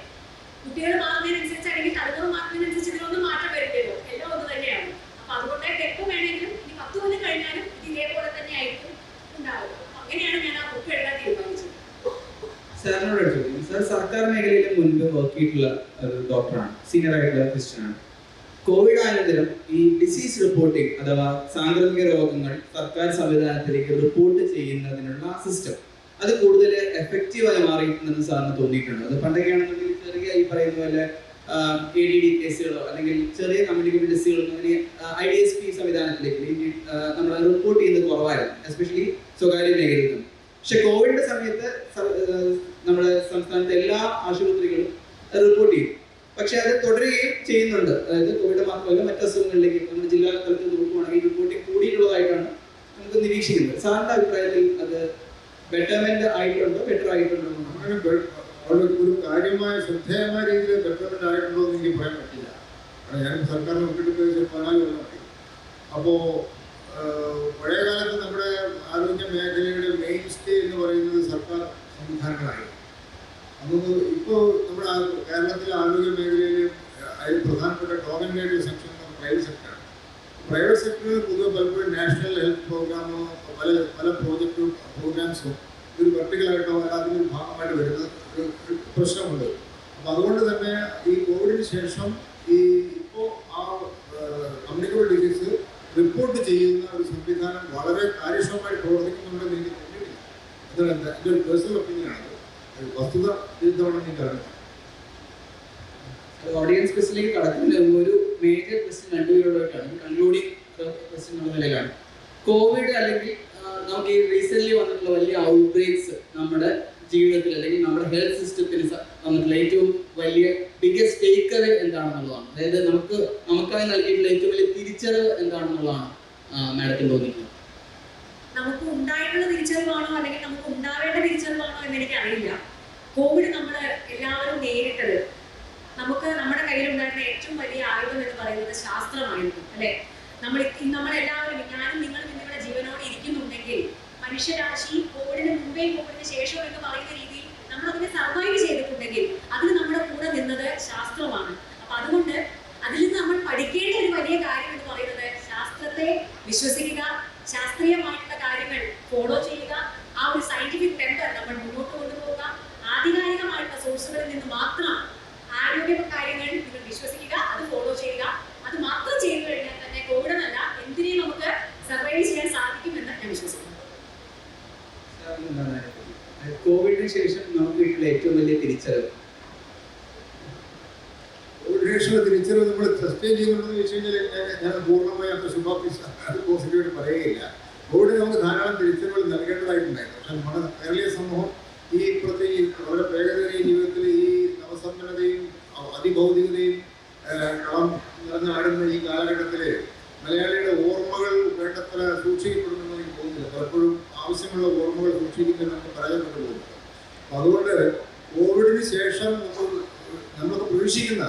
കുട്ടികൾ മാറുന്നതിനനുസരിച്ച് അല്ലെങ്കിൽ തലമുറ മാറുന്നതിനനുസരിച്ച് ഇതിലൊന്നും മാറ്റം വരില്ലല്ലോ, എല്ലാം ഒന്ന് തന്നെയാണ്. അപ്പൊ അതുകൊണ്ട് എപ്പോൾ വേണമെങ്കിലും ഇനി 10 കൊല്ലം കഴിഞ്ഞാലും ഇത് ഇതേപോലെ തന്നെ ആയിരിക്കും ഉണ്ടാവുക. അങ്ങനെയാണ് ഞാൻ ആ ബുക്ക് എഴുതാൻ തീരുമാനിച്ചത്. സാറിനോട് ചോദിക്കും, സാർ സർക്കാർ മേഖലയിൽ മുൻപ് വർക്ക് ചെയ്തിട്ടുള്ള ഒരു ഡോക്ടറാണ്, സീനിയർ ആയിട്ടുള്ള ഫിസിഷ്യനാണ്. കോവിഡ് അനന്തരം ഈ ഡിസീസ് റിപ്പോർട്ടിംഗ് അഥവാ സാംക്രമിക രോഗങ്ങൾ സർക്കാർ സംവിധാനത്തിലേക്ക് റിപ്പോർട്ട് ചെയ്യുന്നതിനുള്ള സിസ്റ്റം അത് കൂടുതൽ എഫക്റ്റീവായി മാറിയിട്ടുണ്ടെന്ന് സാറിന് തോന്നിയിട്ടുണ്ട്? അത് പണ്ടൊക്കെയാണെന്നുണ്ടെങ്കിൽ ചെറിയ ഈ പറയുന്ന പോലെ ADD കേസുകളോ അല്ലെങ്കിൽ ചെറിയ കമ്മ്യൂണിക്കബിൾ ഡിസീസുകളോ അങ്ങനെ IDSP സംവിധാനത്തിലേക്ക് നമ്മൾ റിപ്പോർട്ട് ചെയ്യുന്നത് കുറവായിരുന്നു, എസ്പെഷ്യലി സ്വകാര്യ മേഖലയിൽ നിന്ന്. പക്ഷെ കോവിഡിന്റെ സമയത്ത് നമ്മുടെ സംസ്ഥാനത്തെ എല്ലാ ആശുപത്രികളും റിപ്പോർട്ട് ചെയ്യും. പക്ഷെ അത് തുടരുകയും ചെയ്യുന്നുണ്ട്. അതായത് കോവിഡ് മാത്രമല്ല മറ്റ് അസുഖങ്ങളിലേക്ക് നമ്മുടെ ജില്ലാ തലത്തിൽ നോക്കുകയാണെങ്കിൽ റിപ്പോർട്ടിംഗ് കൂടിയിട്ടുള്ളതായിട്ടാണ് നമുക്ക് നിരീക്ഷിക്കുന്നത്. സാറിന്റെ അഭിപ്രായത്തിൽ അത് ബെറ്റർമെന്റ് ആയിട്ടുണ്ടോ, ബെറ്റർ ആയിട്ടുണ്ടോ? അങ്ങനെ ഒരു കാര്യമായ ശ്രദ്ധേയമായ രീതിയിൽ ബെറ്റർമെന്റ് ആയിട്ടുണ്ടോ എന്ന് എനിക്ക് പറയാൻ പറ്റില്ല. ഞാൻ സർക്കാരിനെ വിട്ടിട്ട് 14 കൊല്ലമായി. അപ്പോൾ പഴയ കാലത്ത് നമ്മുടെ ആരോഗ്യ മേഖലയുടെ മെയിൻ സ്റ്റേ എന്ന് പറയുന്നത് സർക്കാർ സംവിധാനങ്ങളായിരുന്നു. നമുക്ക് ഇപ്പോൾ നമ്മുടെ കേരളത്തിലെ ആരോഗ്യ മേഖലയിൽ അതിൽ പ്രധാനപ്പെട്ട ഡോമിനേറ്റഡ് സെക്ഷൻ പ്രൈവറ്റ് സെക്ടറാണ്. പ്രൈവറ്റ് സെക്ടറിൽ പൊതുവെ പലപ്പോഴും നാഷണൽ ഹെൽത്ത് പ്രോഗ്രാമോ പല പ്രോഗ്രാംസും ഒരു വെർട്ടിക്കലായിട്ടോ അതിനൊരു ഭാഗമായിട്ട് വരുന്ന ഒരു പ്രശ്നമുണ്ട്. അപ്പോൾ അതുകൊണ്ട് തന്നെ ഈ കോവിഡിന് കോവിഡിന് ശേഷം ഈ ഇപ്പോൾ ആ കമ്മ്യൂണിക്കബിൾ ഡിസീസ് റിപ്പോർട്ട് ചെയ്യുന്ന ഒരു സംവിധാനം വളരെ കാര്യക്ഷമമായി പ്രവർത്തിക്കുന്നുണ്ടെന്ന് എനിക്ക് തോന്നിയിട്ടില്ല. അതാണ് എൻ്റെ ഒരു പേഴ്സണൽ ഒപ്പീനിയനാണ്. വസ്തുത വിരുദ്ധമാണെന്ന് എനിക്ക് അറിയാം. ഓഡിയൻസ് ക്വസ്റ്റിലേക്ക് കടക്കുന്നതിന് ഒരു മേജർ ക്വസ്റ്റ്യൻ രണ്ടുപേരോടായിട്ടാണ്, കൺക്ലൂഡിങ് ക്വസ്റ്റ്യൻ എന്നുള്ള നിലയിലാണ്. കോവിഡ് അല്ലെങ്കിൽ നമുക്ക് ഈ റീസെന്റ് വന്നിട്ടുള്ള വലിയ ഔട്ട്ബ്രേക്സ് നമ്മുടെ ജീവിതത്തിൽ അല്ലെങ്കിൽ നമ്മുടെ ഹെൽത്ത് സിസ്റ്റത്തിന് വന്നിട്ടുള്ള ഏറ്റവും വലിയ ബിഗ്ഗസ്റ്റ് ടേക്ക് അവേ എന്താണെന്നുള്ളതാണ്. അതായത് നമുക്കായി നൽകിയിട്ടുള്ള ഏറ്റവും വലിയ തിരിച്ചറിവ് എന്താണെന്നുള്ളതാണ് മാഡത്തിന് തോന്നിയിട്ടുള്ളത്. നമുക്ക് ഉണ്ടായിട്ടുള്ള തിരിച്ചറിവാണോ അല്ലെങ്കിൽ നമുക്ക് ഉണ്ടാവേണ്ട തിരിച്ചറിവാണോ എന്ന് എനിക്ക് അറിയില്ല. കോവിഡ് നമ്മൾ എല്ലാവരും നേരിട്ടത് നമുക്ക് നമ്മുടെ കയ്യിലുണ്ടായിരുന്ന ഏറ്റവും വലിയ ആയുധം എന്ന് പറയുന്നത് ശാസ്ത്രമായിരുന്നു, അല്ലെ? നമ്മളെല്ലാവരും, ഞാനും നിങ്ങളും ഇന്നിവിടെ ജീവനോടെ ഇരിക്കുന്നുണ്ടെങ്കിൽ മനുഷ്യരാശി കോവിഡിന് മുമ്പേ കോവിഡിന് ശേഷം എന്ന് പറയുന്ന രീതിയിൽ നമ്മൾ അതിനെ സർവൈവ് ചെയ്തിട്ടുണ്ടെങ്കിൽ അതിന് നമ്മുടെ കൂടെ നിന്നത് ശാസ്ത്രമാണ്. അപ്പൊ അതുകൊണ്ട് അതിൽ നിന്ന് നമ്മൾ പഠിക്കേണ്ട ഒരു വലിയ കാര്യം എന്ന് പറയുന്നത് ശാസ്ത്രത്തെ വിശ്വസിക്കുക, ശാസ്ത്രീയമായിട്ടുള്ള കാര്യങ്ങൾ ഫോളോ ചെയ്യുക, ആ ഒരു സയന്റിഫിക് ടെമ്പർ നമ്മൾ മുന്നോട്ട് കൊണ്ടുപോകുക, ആധികാരികമായിട്ടുള്ള സോഴ്സുകളിൽ നിന്ന് മാത്രം ആരോഗ്യ കാര്യങ്ങൾ നിങ്ങൾ വിശ്വസിക്കുക, അത് ഫോളോ ചെയ്യുക. അത് മാത്രം ചെയ്തു കഴിഞ്ഞാൽ തന്നെ കോവിഡ് എന്നല്ല എന്തിനേയും നമുക്ക് സർവൈവ് ചെയ്യാൻ സാധിക്കുമെന്ന് ഞാൻ വിശ്വസിക്കുന്നു. കോവിഡിന് ശേഷം നമുക്ക് കിട്ടിയ ഏറ്റവും വലിയ തിരിച്ചറിവ്? കോവിഡിന് ശേഷമുള്ള തിരിച്ചറിവ് നമ്മൾ സസ്റ്റെയിൻ ചെയ്യുന്നുണ്ടെന്ന് വെച്ച് കഴിഞ്ഞാൽ ഞാൻ പൂർണ്ണമായി അത്ര ശുഭാപ്തി പോസിറ്റീവായിട്ട് പറയുകയില്ല. കോവിഡ് നമുക്ക് ധാരാളം തിരിച്ചറിവുകൾ നൽകേണ്ടതായിട്ടുണ്ടായിരുന്നു. പക്ഷെ നമ്മുടെ കേരളീയ സമൂഹം ഈ ഇപ്പോഴത്തെ ഈ വളരെ വേഗതയേറിയ ജീവിതത്തിൽ ഈ നവസമ്പന്നതയും അതിഭൗതികതയും കളം നിറഞ്ഞാടുന്ന ഈ കാലഘട്ടത്തിൽ മലയാളിയുടെ ഓർമ്മകൾ വേണ്ടത്ര സൂക്ഷിക്കപ്പെടുമെന്ന് എനിക്ക് തോന്നുന്നില്ല. പലപ്പോഴും ആവശ്യമുള്ള ഓർമ്മകൾ സൂക്ഷിക്കുന്നത് നമുക്ക് പരാജയപ്പെട്ടു പോകുന്നുണ്ട്. അപ്പം അതുകൊണ്ട് കോവിഡിന് ശേഷം നമ്മളൊക്കെ പ്രതീക്ഷിക്കുന്ന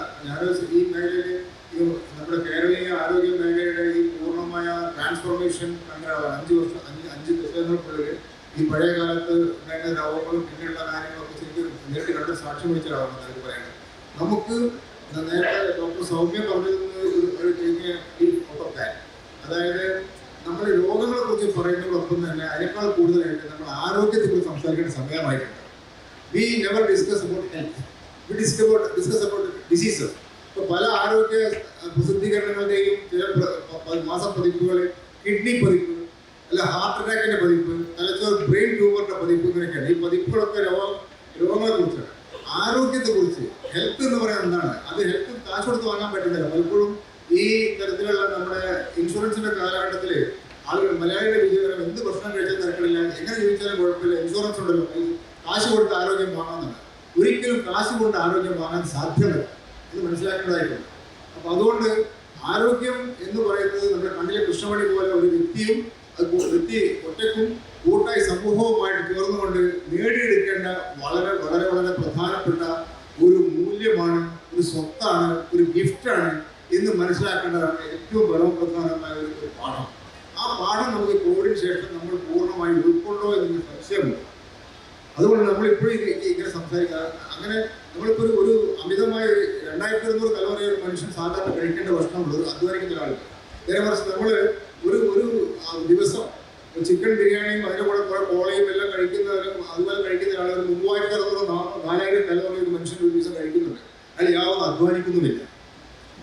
ഈ മേഖലയിൽ നമ്മുടെ കേരളീയ ആരോഗ്യ മേഖലയുടെ ഈ പൂർണ്ണമായ ട്രാൻസ്ഫോർമേഷൻ അങ്ങനെ 5 ദശകങ്ങൾക്കുള്ളിൽ ഈ പഴയ കാലത്ത് ഉണ്ടായിരുന്ന രോഗങ്ങളും പിന്നെയുള്ള കാര്യങ്ങളൊക്കെ ശരിക്കും നേരിട്ട് കണ്ട് സാക്ഷ്യം വഹിച്ചതാണെന്ന് എനിക്ക് പറയുന്നത്. നമുക്ക് നേരത്തെ ഡോക്ടർ സൗമ്യ പറഞ്ഞിരുന്നത് ഒരു അതായത് നമ്മൾ രോഗങ്ങളെ കുറിച്ച് പറയുന്നതോടൊപ്പം തന്നെ അതിനേക്കാൾ കൂടുതലായിട്ട് നമ്മൾ ആരോഗ്യത്തെ കുറിച്ച് സംസാരിക്കേണ്ട സമയമായിട്ടുണ്ട്. We never discuss about health, we discuss about diseases. ഇപ്പോൾ പല ആരോഗ്യ പ്രസിദ്ധീകരണങ്ങളുടെയും ചില മാസപ്പതിപ്പുകൾ കിഡ്നി പതിപ്പ്, അല്ല ഹാർട്ട് അറ്റാക്കിന്റെ പതിപ്പ്, തലച്ചോർ ബ്രെയിൻ ട്യൂമറിന്റെ പതിപ്പ്, ഇങ്ങനെയൊക്കെയാണ്. ഈ പതിപ്പുകളൊക്കെ രോഗങ്ങളെ കുറിച്ചാണ്. ആരോഗ്യത്തെ കുറിച്ച് ഹെൽത്ത് എന്ന് പറയുന്നത് എന്താണ്? അത് ഹെൽത്ത് കാശ് കൊടുത്ത് വാങ്ങാൻ പറ്റുന്നില്ല. പലപ്പോഴും ഈ തരത്തിലുള്ള നമ്മുടെ ഇൻഷുറൻസിന്റെ കാലഘട്ടത്തിൽ ആളുകൾ മലയാളിയുടെ വിജയകരം എന്ത് പ്രശ്നം കഴിച്ചാൽ തിരക്കില്ല, എങ്ങനെ ജീവിച്ചാലും കുഴപ്പമില്ല, ഇൻഷുറൻസ് ഉണ്ടല്ലോ, കാശ് കൊടുത്ത് ആരോഗ്യം വാങ്ങാമെന്നാണ്. ഒരിക്കലും കാശ് കൊണ്ട് ആരോഗ്യം വാങ്ങാൻ സാധ്യമല്ല, ഇത് മനസ്സിലാക്കേണ്ടതായിട്ടുണ്ട്. അപ്പൊ അതുകൊണ്ട് ആരോഗ്യം എന്ന് പറയുന്നത് നമ്മുടെ കണ്ണിലെ കൃഷ്ണമണി പോലെ ഒരു വ്യക്തി ഒറ്റയ്ക്കും കൂട്ടായി സമൂഹവുമായിട്ട് ചേർന്നുകൊണ്ട് നേടിയെടുക്കേണ്ട വളരെ വളരെ വളരെ പ്രധാനപ്പെട്ട ഒരു മൂല്യമാണ്, ഒരു സ്വത്താണ്, ഒരു ഗിഫ്റ്റാണ് എന്ന് മനസ്സിലാക്കേണ്ടതാണ് ഏറ്റവും പ്രധാനമായ ഒരു പാഠം. ആ പാഠം നമുക്ക് കോവിഡിന് ശേഷം നമ്മൾ പൂർണ്ണമായി ഉൾക്കൊണ്ടോ എന്നൊരു സംശയമുണ്ട്. അതുകൊണ്ട് നമ്മളിപ്പോഴും ഇങ്ങനെ സംസാരിക്കുക, അങ്ങനെ നമ്മളിപ്പോൾ ഒരു അമിതമായ 2200 കലോറി ഒരു മനുഷ്യൻ സാധാരണ കഴിക്കേണ്ട ഭക്ഷണമുള്ളത് അധ്വാനിക്കുന്ന ഒരാൾക്ക്. നേരെ മറിച്ച് നമ്മൾ ഒരു ദിവസം ചിക്കൻ ബിരിയാണിയും അതിൻ്റെ കൂടെ കുറെ കോളയും എല്ലാം കഴിക്കുന്നവരും അതുപോലെ കഴിക്കുന്ന ആളുകൾ 3600-4000 കലോറി ഒരു മനുഷ്യൻ ഒരു ദിവസം കഴിക്കുന്നുണ്ട്. അതിൽ യാതൊന്നും അധ്വാനിക്കുന്നുമില്ല.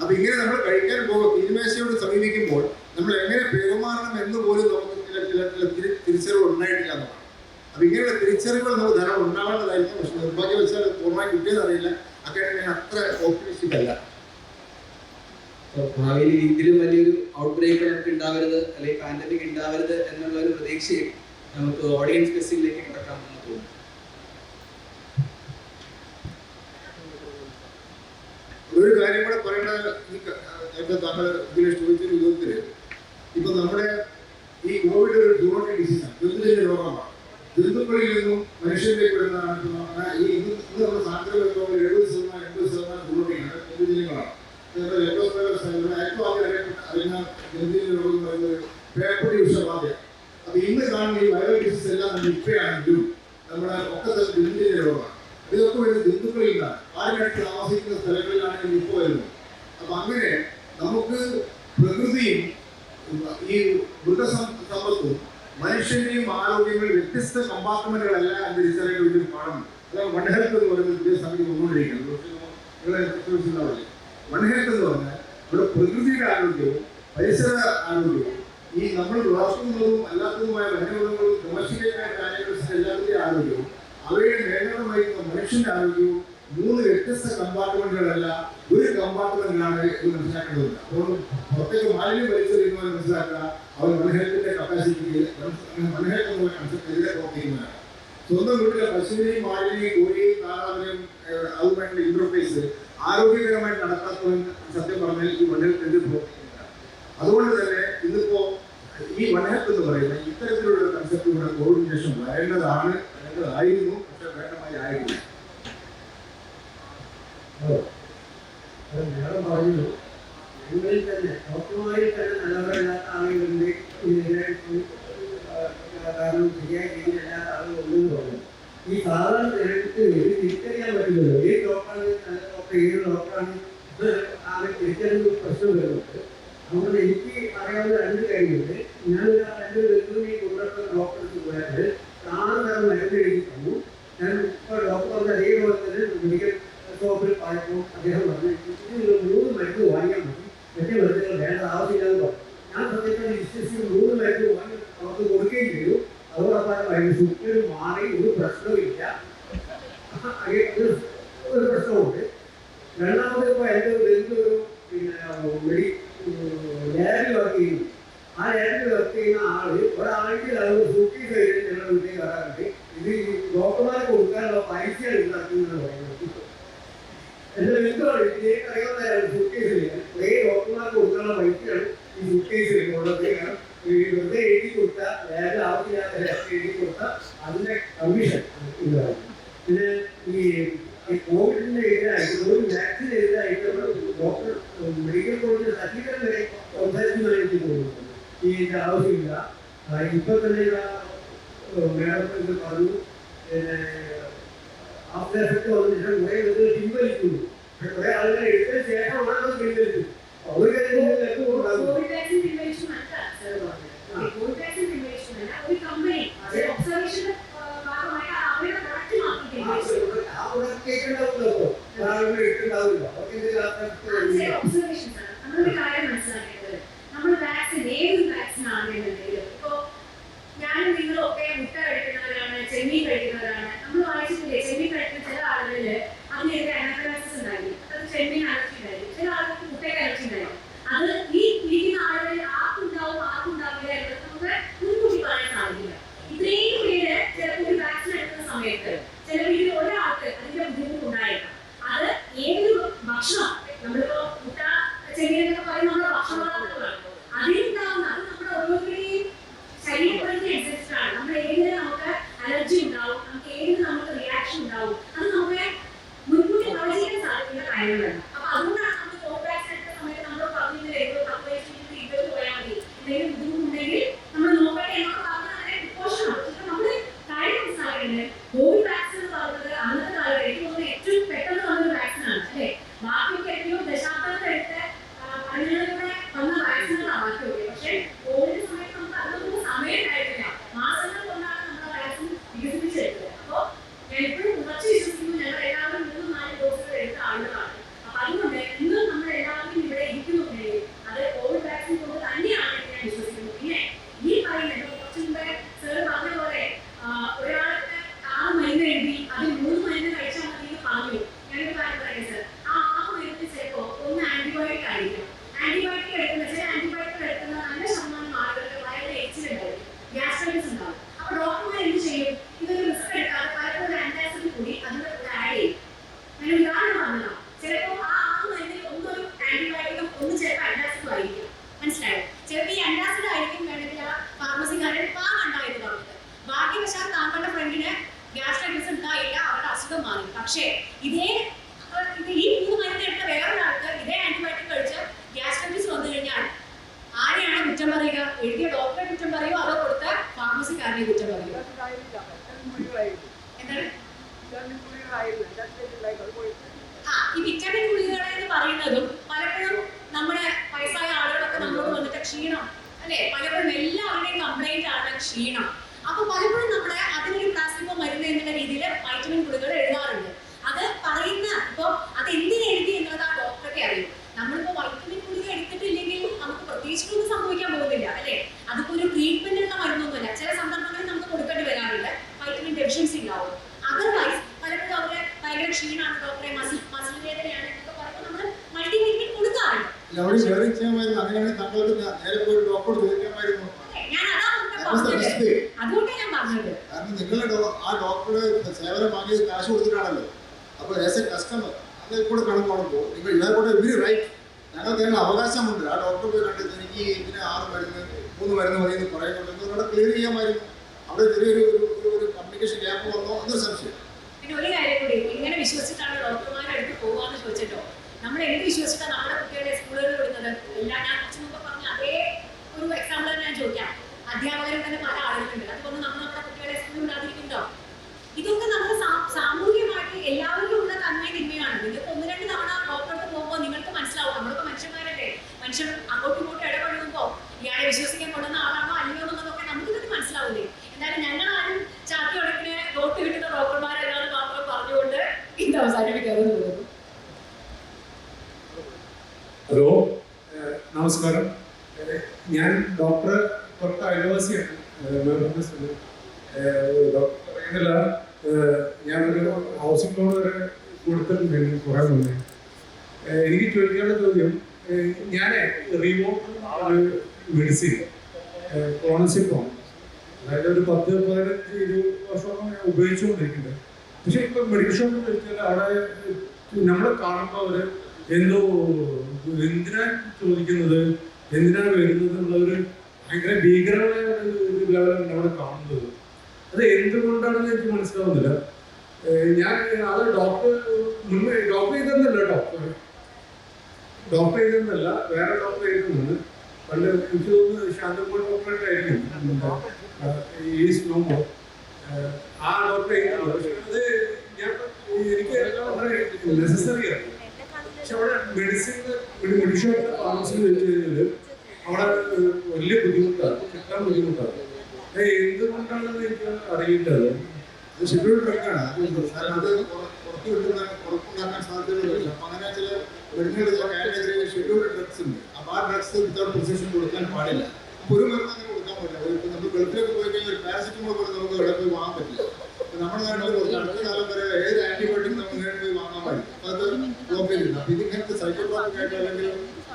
അപ്പൊ ഇങ്ങനെ നമ്മൾ കഴിക്കാൻ തീരുമാനയോട് സമീപിക്കുമ്പോൾ നമ്മൾ എങ്ങനെ പെരുമാറണം എന്ന് പോലും നമുക്ക് ചില തിരിച്ചറിവ് ഉണ്ടായിട്ടില്ല എന്നതാണ്. അപ്പൊ ഇങ്ങനെയുള്ള തിരിച്ചറിവുകൾ നമുക്ക് ധാരാളം ഉണ്ടാവേണ്ടതായിരിക്കും. പക്ഷെ നിർഭാഗ്യവശാൽ പൂർണ്ണമായി കിട്ടിയെന്ന് അറിയില്ല. അക്കാര്യം ഞാൻ അത്ര ഓപ്റ്റിമിസ്റ്റിക് അല്ല. ഭാവിയിൽ ഇതിലും വലിയൊരു ഔട്ട് ബ്രേക്ക് നമുക്ക് ഉണ്ടാവരുത്, അല്ലെങ്കിൽ പാൻഡമിക് ഉണ്ടാവരുത് എന്നുള്ള ഒരു പ്രതീക്ഷയും നമുക്ക് ഓഡിയൻസ് ക്വസ്റ്റ്യനിലേക്ക് കിടക്കാമെന്ന് തോന്നുന്നു. ഒരു കാര്യം കൂടെ പറയേണ്ട, താങ്കൾ ഇതിൽ ചോദിച്ചൊരു വിധത്തില് ഇപ്പൊ നമ്മുടെ ഈ കോവിഡ് ഒരു ജൂണോട്ടിക് ഡിസീസാണ്, ജന്തുജന്യ രോഗമാണ്. ജന്തുക്കളിൽ നിന്നും മനുഷ്യരിലേക്ക് വരുന്നതാണ് ഇന്ന് നമ്മുടെ സാങ്കേതിക രോഗങ്ങൾ 70% ജൂണോട്ടിക്കാണ്, ജന്തുജന്യങ്ങളാണ്. ഏറ്റവും ആദ്യം അറിയുന്ന ജന്തുജന്യ രോഗം എന്ന് പറയുന്നത് പേപ്പട്ടി വിഷബാധയാണ്. അപ്പൊ ഇന്ന് കാണുന്ന ഈ വൈറൽ ഡിസീസ് എല്ലാം നിപ്പയാണെങ്കിലും നമ്മുടെ ഒക്കെ ജന്തുജന്യ രോഗമാണ്. ഇതൊക്കെ വരുന്നത് ജന്തുക്കളിൽ നിന്നാണ്. ആരിനടുത്ത് താമസിക്കുന്ന സ്ഥലങ്ങളിലാണ് നിപ്പ വരുന്നത്. അപ്പൊ അങ്ങനെ നമുക്ക് പ്രകൃതിയും ഈ മൃഗസമ്പത്തും മനുഷ്യന്റെയും ആരോഗ്യങ്ങൾ വ്യത്യസ്ത കമ്പാർട്ട്മെന്റുകളല്ല എന്ന് തിരിച്ചറിയേണ്ട ഒരു പാഠമുണ്ട്. അതായത് വൺ ഹെൽത്ത് എന്ന് പറയുന്നത് പുതിയ സമിതി വന്നുകൊണ്ടിരിക്കുന്നത്. വൺ ഹെൽത്ത് എന്ന് പറഞ്ഞാൽ ഇവിടെ പ്രകൃതിയുടെ ആരോഗ്യവും പരിസര ആരോഗ്യവും ഈ നമ്മൾ വളർത്തുന്നതും അല്ലാത്തതുമായ വന്യമൃഗങ്ങളും ഡൊമസ്റ്റിക്കേറ്റഡ് ആനിമൽസിന്റെ എല്ലാത്തിൻ്റെയും ആരോഗ്യവും അവയുടെ നിയന്ത്രണം വഹിക്കുന്ന മനുഷ്യന്റെ ആരോഗ്യവും 3 വ്യത്യസ്ത കമ്പാർട്ട്മെന്റുകളല്ല ഒരു കമ്പാർട്ട്മെന്റിലാണ് ഇത് മനസ്സിലാക്കേണ്ടതുണ്ട്. അപ്പോൾ പുറത്തേക്ക് മാലിന്യം വലിച്ചെറിയുന്നവരെ മനസ്സിലാക്കുക അവർ വൺഹെൽത്തിന്റെ കപ്പാസിറ്റിക്ക് വൺഹെൽത്ത് എന്നുള്ള കൺസെപ്റ്റിലെ പ്രവർത്തിക്കുന്നവരാണ്. സ്വന്തം വീട്ടിലെ പശുവിനെയും മാലിന്യം കോഴിയെയും താറാവിനെയും അതുമായിട്ടുള്ള ഇന്റർഫേസ് ആരോഗ്യകരമായിട്ട് നടത്താത്തവൻ സത്യം പറഞ്ഞാൽ ഈ വൺഹെൽത്തിന്റെ പ്രവർത്തിക്കുന്നവരാണ്. അതുകൊണ്ട് തന്നെ ഇന്നിപ്പോ ഈ വൺഹെൽത്ത് എന്ന് പറയുന്ന ഇത്തരത്തിലുള്ള കൺസെപ്റ്റ് ഇവിടെ കോവിഡിന് ശേഷം വരേണ്ടതായിരുന്നു, പക്ഷെ വേണ്ടമായി ആയിരുന്നു. മേഡം പറഞ്ഞു ഞങ്ങളിൽ തന്നെ ഡോക്ടർമാരിൽ തന്നെ നല്ലവരല്ലാത്ത ആളുകളുണ്ട്, കാരണം ശരിയായ രീതിയിലല്ലാത്ത ആളുകളുണ്ടെന്ന് പറഞ്ഞു. ഈ സാധാരണ ജനങ്ങൾക്ക് തിരിച്ചറിയാൻ പറ്റില്ലല്ലോ ഏത് ഡോക്ടറാണ് നല്ല ഡോക്ടർ, ഏത് ഡോക്ടറാണ് ആളെ തിരിച്ചറിയുന്ന പ്രശ്നം വരുന്നുണ്ട്. അതുകൊണ്ട് എനിക്ക് അറിയാവുന്ന 2 കാര്യമുണ്ട്. ഞാനൊരു 2 വെല്ലുവിളി കൊണ്ടുവരുന്ന ഡോക്ടർക്ക് പോയാൽ 4 തരം മരുന്ന് എഴുതി തന്നു. ഞാൻ ഇപ്പോൾ ഡോക്ടറിൻ്റെ അതേപോലെ തന്നെ മെഡിക്കൽ ഷോപ്പിൽ പോയപ്പോൾ അദ്ദേഹം പറഞ്ഞു ഇതിൽ 3 മരുന്ന് വാങ്ങിയാൽ മതി, മറ്റേ മരുന്നുകൾ വേണ്ട ആവശ്യമില്ലാന്ന് പറഞ്ഞു. ഞാൻ സത്യത്തിൽ വിശ്വസിച്ച് 3 മരുന്ന് വാങ്ങി അവർക്ക് കൊടുക്കുകയും ചെയ്തു. അതോടൊപ്പം ഷുഗർ മാറി, ഒരു പ്രശ്നവുമില്ല, ഒരു പ്രശ്നമുണ്ട്. രണ്ടാമത് ഇപ്പോൾ എൻ്റെ ബന്ധുവൊരു ലാബിൽ വർക്ക് ചെയ്യുന്നു. ആ ലാബിൽ വർക്ക് ചെയ്യുന്ന ആള് ഒരാഴ്ചയിൽ അത് സൂക്കി സൈഡിൽ ഞങ്ങളുടെ വീട്ടിൽ വരാറുണ്ട്. ഇത് ഡോക്ടർമാരെ കൊടുക്കാനുള്ള പൈസയാണ് ഉണ്ടാക്കുന്നതെന്ന് പറയുന്നത്. എൻ്റെ ബന്ധുവാണ് ഇതിലേക്ക് അറിയാവുന്നവരാണ് സൂക്കേസിൽ കുറേ ഡോക്ടർമാർക്ക് കൊടുക്കാനുള്ള പൈസയാണ് ഈ സൂക്കേസിൽ ഉള്ളത്. കാരണം ഈ വെറുതെ എഴുതി കൊടുത്താൽ ലാബിൽ ആവശ്യമില്ലാത്ത എഴുതി കൊടുത്താൽ അതിൻ്റെ കമ്മീഷൻ ഇതാണ്. പിന്നെ ഈ കോവിഡിൻ്റെ എതിരായിട്ട് കോവിഡ് വാക്സിൻ എതിരായിട്ട് ഡോക്ടർ മെഡിക്കൽ കോളേജിൽ സർട്ടിഫിക്കറ്റ് വരെ സംസാരിക്കുന്നതാണ് എനിക്ക് തോന്നുന്നത്. ഇതിൻ്റെ ആവശ്യമില്ല. ഇപ്പം തന്നെ മേഡം ഇത് പറഞ്ഞു, പിന്നെ ആഫ്റ്റർ എഫക്ട് വന്നിട്ട് കുറേ ഇത് പിൻവലിക്കുന്നു. കുറേ ആളുകളെ എടുത്തതിന് ശേഷമാണ് അത് പിൻവലിച്ചത്. ഒരു കാര്യം നമ്മളൊരു കാര്യം മനസ്സിലാക്കേണ്ടത്, നമ്മൾ വാക്സിൻ ഏതൊരു വാക്സിൻ ആണെന്നുണ്ടെങ്കിലും ഇപ്പോൾ ഞാനും നിങ്ങളും ഒക്കെ മുട്ട കഴിക്കുന്നവരാണ്, ചെമ്മീൻ കഴിക്കുന്നവരാണ്. നമ്മൾ വായിച്ചിട്ടില്ലേ ചെമ്മീൻ കഴിക്കുന്ന ചില ആളുകളിൽ അതിനെതിരെ അനാഫിലാക്സിസ് ഉണ്ടായി, അത് ചെമ്മീൻ അലർജി ഉണ്ടായി, ചില ആളുകൾക്ക് മുട്ടയ്ക്ക് അലർജി ഉണ്ടായി. അത് ഈ ഇരിക്കുന്ന ആളുകളിൽ ആർക്കുണ്ടാവില്ല എന്നത് നമുക്ക് മുൻകൂട്ടി പറയാൻ സാധിക്കില്ല. ഇത്രയും പേര് ചിലപ്പോൾ ഒരു വാക്സിൻ എടുക്കുന്ന സമയത്ത് ചില വീട്ടിൽ ഒരാൾക്ക് അതിന്റെ ബുദ്ധിമുട്ട് ഉണ്ടായേക്കാം. അത് ഏതൊരു ഭക്ഷണം നമ്മളിപ്പോ മുട്ട ചെമ്മീൻ അവിടെ ഷെയറിംഗ് ചെയ്യാമായിരുന്നു. അങ്ങനെയാണെങ്കിൽ താങ്കൾക്ക് നേരെ പോയി ഡോക്ടറോട് ചോദിക്കാമായിരുന്നു. ഞാൻ അതുകൊണ്ടാണ് ഞാൻ പറഞ്ഞത്. കാരണം നിങ്ങളുടെ ആ ഡോക്ടറുടെ സേവനം വാങ്ങിയത് കാശ് കൊടുത്തിട്ടാണല്ലോ. അപ്പോൾ ആസ് എ കസ്റ്റമർ അത് കൂടെ കണക്കാണുമ്പോൾ നിങ്ങൾ ഇതേക്കൂടെ ഇവര് റൈറ്റ്, ഞങ്ങൾക്ക് അതിനുള്ള അവകാശമുണ്ട്. ആ ഡോക്ടർ പോയി കണ്ടിട്ട് എനിക്ക് ഇതിന് 6 മരുന്ന് 3 മരുന്ന് മതി എന്ന് പറയുന്നുണ്ടെങ്കിൽ അവിടെ ക്ലിയർ ചെയ്യാമായിരുന്നു. അവിടെ ചെറിയൊരു ഒരു കമ്മ്യൂണിക്കേഷൻ ഗ്യാപ്പ് വന്നോ എന്നൊരു സംശയം. പിന്നെ ഒരു കാര്യം കൂടി, ഇങ്ങനെ വിശ്വസിച്ചിട്ടാണ് ഡോക്ടർമാരുടെ അടുത്ത് പോകാന്ന് ചോദിച്ചിട്ടോ. നമ്മൾ എന്ത് വിശ്വസിച്ചിട്ടാണ് നമ്മുടെ കുട്ടികളെ സ്കൂളുകളിൽ വിടുന്നത്? എല്ലാം ഞാൻ കുറച്ച് മുമ്പ് പറഞ്ഞ അതേ ഒരു എക്സാമ്പിൾ തന്നെ ഞാൻ ചോദിക്കാം. അധ്യാപകരും തന്നെ പല ആളുകളുണ്ട്. അതുകൊണ്ട് നമ്മൾ നമ്മുടെ കുട്ടികളെ സ്കൂളിൽ വിടാതിരിക്കുന്നുണ്ടോ? ഇതൊക്കെ നമുക്ക് സാമൂഹികമായിട്ട് എല്ലാവരും ഉള്ള നന്മയും തിന്മയാണ്. നിങ്ങൾക്ക് 1-2 തവണ ഡോക്ടർക്ക് പോകുമ്പോൾ നിങ്ങൾക്ക് മനസ്സിലാവും. നമ്മളൊക്കെ മനുഷ്യന്മാരല്ലേ, മനുഷ്യൻ അങ്ങോട്ടും ഇങ്ങോട്ടും ഇടപഴകുമ്പോൾ ഇയാളെ വിശ്വസിക്കാൻ കൊള്ളുന്ന ആളാണോ അല്ലയോ എന്നുള്ളതൊക്കെ നമുക്ക് തന്നെ മനസ്സിലാവില്ലേ. എന്നാലും ഞങ്ങളാരും ചാക്കി ഉടക്കിന് ഡോട്ട് കിട്ടുന്ന ഡോക്ടർമാരെല്ലാന്ന് മാത്രം പറഞ്ഞുകൊണ്ട് ഇത് അവസാനിപ്പിക്കാതെ തോന്നുന്നു. ഹലോ, നമസ്കാരം. ഞാൻ ഡോക്ടർ പുറത്ത് അയൽവാസിയാണ്. ഡോക്ടർ പറയുന്നില്ല, ഞാനൊരു ഹൗസിംഗ് ലോൺ വരെ കൊടുത്തിട്ടുണ്ട് കുറേ മുന്നേ. എനിക്ക് ചോദിക്കാനുള്ള ചോദ്യം, ഞാൻ റിമോട്ട് ഒരു മെഡിസിൻ ക്ലോണസിപ്പം, അതായത് ഒരു 10-15-20 വർഷമൊക്കെ ഞാൻ ഉപയോഗിച്ചുകൊണ്ടിരിക്കുന്നുണ്ട്. പക്ഷേ ഇപ്പം മെഡിക്കൽ ഷോപ്പിൽ വെച്ചാൽ അവിടെ നമ്മളെ കാണുമ്പോൾ അവർ എന്തോ എന്തിനാ ചോദിക്കുന്നത്, എന്തിനാണ് വരുന്നത് എന്നുള്ളൊരു ഭയങ്കര ഭീകരമായ ഒരു ലെവലാണ് നമ്മൾ കാണുന്നത്. അത് എന്തുകൊണ്ടാണെന്ന് എനിക്ക് മനസ്സിലാവുന്നില്ല. ഞാൻ അത് ഡോക്ടർ ചെയ്തെന്നല്ല, ഡോക്ടർ ചെയ്തെന്നല്ല, വേറെ ഡോക്ടർ ചെയ്തെന്നാണ്. പണ്ട് എനിക്ക് തോന്നുന്നത് ശാന്തപ്പോൾ ഡോക്ടറായിട്ട് ആയിരിക്കും ഈസ് നോമ്പോ ആ ഡോക്ടർ ചെയ്യുന്നത്. പക്ഷെ അത് എനിക്ക് വളരെ നെസസറിയാണ്. പക്ഷെ അവിടെ മെഡിസിൻ ഫാർമസിയിൽ വെച്ച് കഴിഞ്ഞാൽ അവിടെ വലിയ ബുദ്ധിമുട്ടാണ്, കിട്ടാൻ ബുദ്ധിമുട്ടാണ്. എന്തുകൊണ്ടാണെന്ന് എനിക്ക് അറിയില്ലത്. അത് ഷെഡ്യൂൾ ഡ്രഗാണ്. കാരണം അത് പുറത്തു വിട്ടുന്ന പുറത്തുണ്ടാക്കാൻ സാധ്യതകളില്ല. അപ്പം അങ്ങനെ ചില മരുന്നുകൾ കാറ്റഗറി ഷെഡ്യൂൾ ഡ്രഗ്സ് ഉണ്ട്. അപ്പോൾ ആ ഡ്രഗ്സ് വിത്തൗട്ട് പ്രിസ്ക്രിപ്ഷൻ കൊടുക്കാൻ പാടില്ല. അപ്പോൾ ഒരു മരുന്ന് അങ്ങനെ കൊടുക്കാൻ പറ്റില്ല. ഇപ്പോൾ നമ്മൾ ഗൾഫിലൊക്കെ പോയി കഴിഞ്ഞാൽ ഒരു പാരസിറ്റമോൾ പോലും നമുക്ക് ഇവിടെ പോയി വാങ്ങാൻ പറ്റില്ല. അപ്പോൾ നമ്മുടെ നാട്ടിൽ കുറച്ച് അടുത്ത കാലം വരെ ഏത് ആൻറ്റിബയോട്ടിക് നമുക്ക് നേരിട്ട് പോയി വാങ്ങാൻ പാടില്ല. അപ്പോൾ അത് ബ്ലോക്കേജില്ല. അപ്പോൾ ഇതിങ്ങനത്തെ സൈക്കോട്രോപിക് ആയിട്ട് അല്ലെങ്കിൽ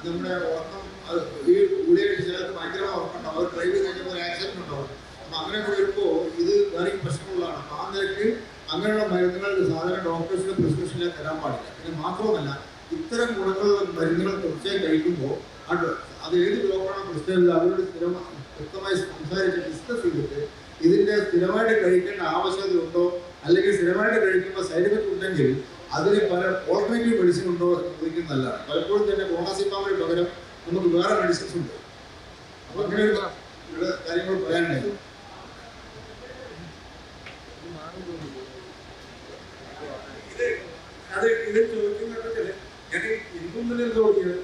നമ്മുടെ ഉറക്കം ഈ ഗുളിക ചിലർക്ക് ഭയങ്കരമായ ഉറക്കമുണ്ടാവും. അവർ ഡ്രൈവ് ചെയ്ത് കഴിഞ്ഞാൽ ഒരു ആക്സിഡൻറ്റ് ഉണ്ടാവും. അപ്പം അങ്ങനെ വരുമ്പോൾ ഇത് വേറെ പ്രശ്നമുള്ളതാണ്. അപ്പം ആ നിലയ്ക്ക് അങ്ങനെയുള്ള മരുന്നുകൾ സാധാരണ ഡോക്ടേഴ്സിന്റെ പ്രിസ്ക്രിപ്ഷനിൽ തരാൻ പാടില്ല. പിന്നെ മാത്രമല്ല, ഇത്തരം ഗുണങ്ങളുള്ള മരുന്നുകൾ തുടർച്ചയായി കഴിക്കുമ്പോൾ അത് ഏത് ഡോക്ടറാണ് പ്രിസ്ക്രൈബ് ചെയ്ത് അവരോട് വ്യക്തമായി സംസാരിച്ച് ഡിസ്കസ് ചെയ്തിട്ട് ഇതിൻ്റെ സ്ഥിരമായിട്ട് കഴിക്കേണ്ട ആവശ്യകത ഉണ്ടോ, അല്ലെങ്കിൽ സ്ഥിരമായിട്ട് കഴിക്കുമ്പോൾ സൈഡ് എഫക്റ്റ് ഉണ്ടെങ്കിൽ അതിന് പല ഓൾട്ടർനേറ്റീവ് മെഡിസിൻ ഉണ്ടോ എന്ന് ചോദിക്കുന്നത് നല്ലതാണ്. പലപ്പോഴും തന്നെ ക്ലോണാസിപ്പാമിന് പകരം നമുക്ക് വേറെ മെഡിസിൻസ് ഉണ്ട്. അപ്പോൾ അങ്ങനെ ഒരു കാര്യങ്ങൾ പറയാനുണ്ടായിരുന്നു. ഇത് ചോദിക്കുന്നത് ഞാൻ എനിക്കും തന്നെ തോന്നിയത്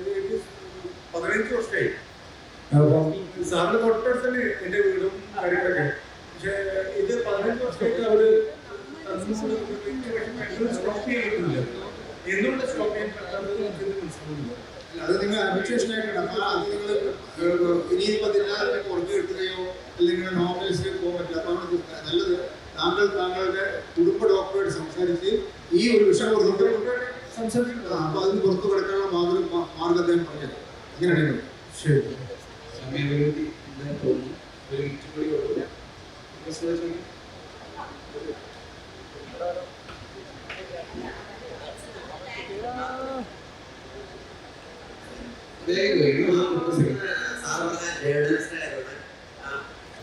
15 വർഷമായി. അപ്പം സാറിന് തൊട്ടടുത്ത് തന്നെ എൻ്റെ വീടും കാര്യങ്ങളൊക്കെ. പക്ഷേ ഇത് 15 വർഷമായിട്ട് അവര് സ്റ്റോപ്പ് ചെയ്തിട്ടില്ല. എന്തുകൊണ്ട് സ്റ്റോപ്പ് ചെയ്യാൻ പറ്റാത്തത് എനിക്ക് മനസ്സിലാവുന്നില്ല. അത് നിങ്ങൾ അപ്രിഷിയേഷനായിട്ടാണ്. അപ്പോൾ അത് നിങ്ങൾ ഇനിയിപ്പോൾ ഇതില്ലാതെ പുറത്ത് കിട്ടുകയോ അല്ലെങ്കിൽ നോർമലൈസിലേക്ക് പോകാൻ പറ്റില്ല. അപ്പോൾ നല്ലത് താങ്കളുടെ കുടുംബ ഡോക്ടറുമായിട്ട് സംസാരിച്ച് ഈ ഒരു വിഷയം സംസാരിക്കുന്നത്. അപ്പോൾ അതിന് പുറത്ത് കിടക്കാനുള്ള മാർഗം അദ്ദേഹം പറഞ്ഞത് അങ്ങനെയാണെങ്കിൽ ശരി. സമയപരിമിതി തോന്നുന്നു. ഒരു മിനിറ്റ് കൂടി കൊടുക്കും.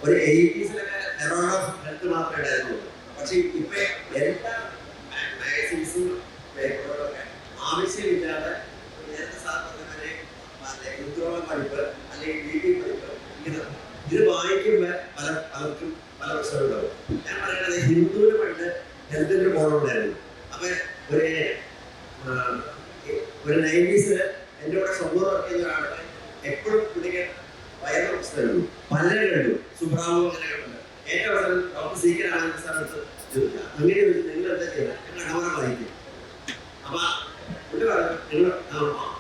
ഒരു 80s-ലൊക്കെ എറൗണ്ട് ഓഫ് ഹെൽത്ത് മാത്രമേ ഉണ്ടായിരുന്നുള്ളൂ. പക്ഷെ ഇപ്പൊ എല്ലാ മാഗസിൻസും പേപ്പറുകളൊക്കെ ആവശ്യമില്ലാതെ നേരത്തെ സാർ പറഞ്ഞവരെ ഉദ്യോഗ പഠിപ്പ് അല്ലെങ്കിൽ DD പഠിപ്പ് ഇങ്ങനെ ഇത് വായിക്കുമ്പോൾ പലർക്കും പല പ്രശ്നങ്ങളുണ്ടാവും. ഞാൻ പറയുന്നത് ഹിന്ദുവിന് പണ്ട് ഹെൽത്തിൻ്റെ ഒരു മോഡൽ ഉണ്ടായിരുന്നു. അപ്പൊ ഒരു 90s-ല് എൻ്റെ കൂടെ സ്വന്തം വർക്ക് ചെയ്യുന്ന ഒരാളെ എപ്പോഴും പുള്ളിക്ക് വയറിന് പ്രശ്നമുള്ളൂ. പലരും കണ്ടു, സുബ്രാമോ അങ്ങനെ കണ്ടു. ഏറ്റവും അവസരം ഡോക്ടർ സീക്കറാണെന്ന സ്ഥലത്ത് ചോദിക്കുക, അങ്ങനെ ചോദിച്ചു നിങ്ങൾ എന്താ ചെയ്യുക, ഞങ്ങൾ അടവറ വായിക്കും. അപ്പൊ പുള്ളി പറഞ്ഞു നിങ്ങൾ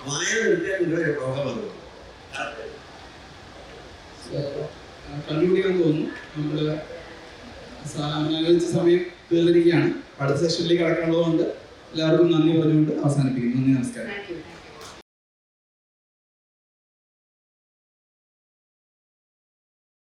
വായന നിർത്തിയാൽ നിങ്ങളുടെ രോഗം വന്നു. കൺക്ലൂഡ് ചെയ്യാൻ തോന്നുന്നു. നമ്മൾ അനുവദിച്ച സമയം തീർന്നിരിക്കുകയാണ്. അടുത്ത സെഷനിലേക്ക് കടക്കാനുള്ളതുകൊണ്ട് എല്ലാവർക്കും നന്ദി പറഞ്ഞുകൊണ്ട് അവസാനിപ്പിക്കുന്നു. നന്ദി, നമസ്കാരം. Thank you.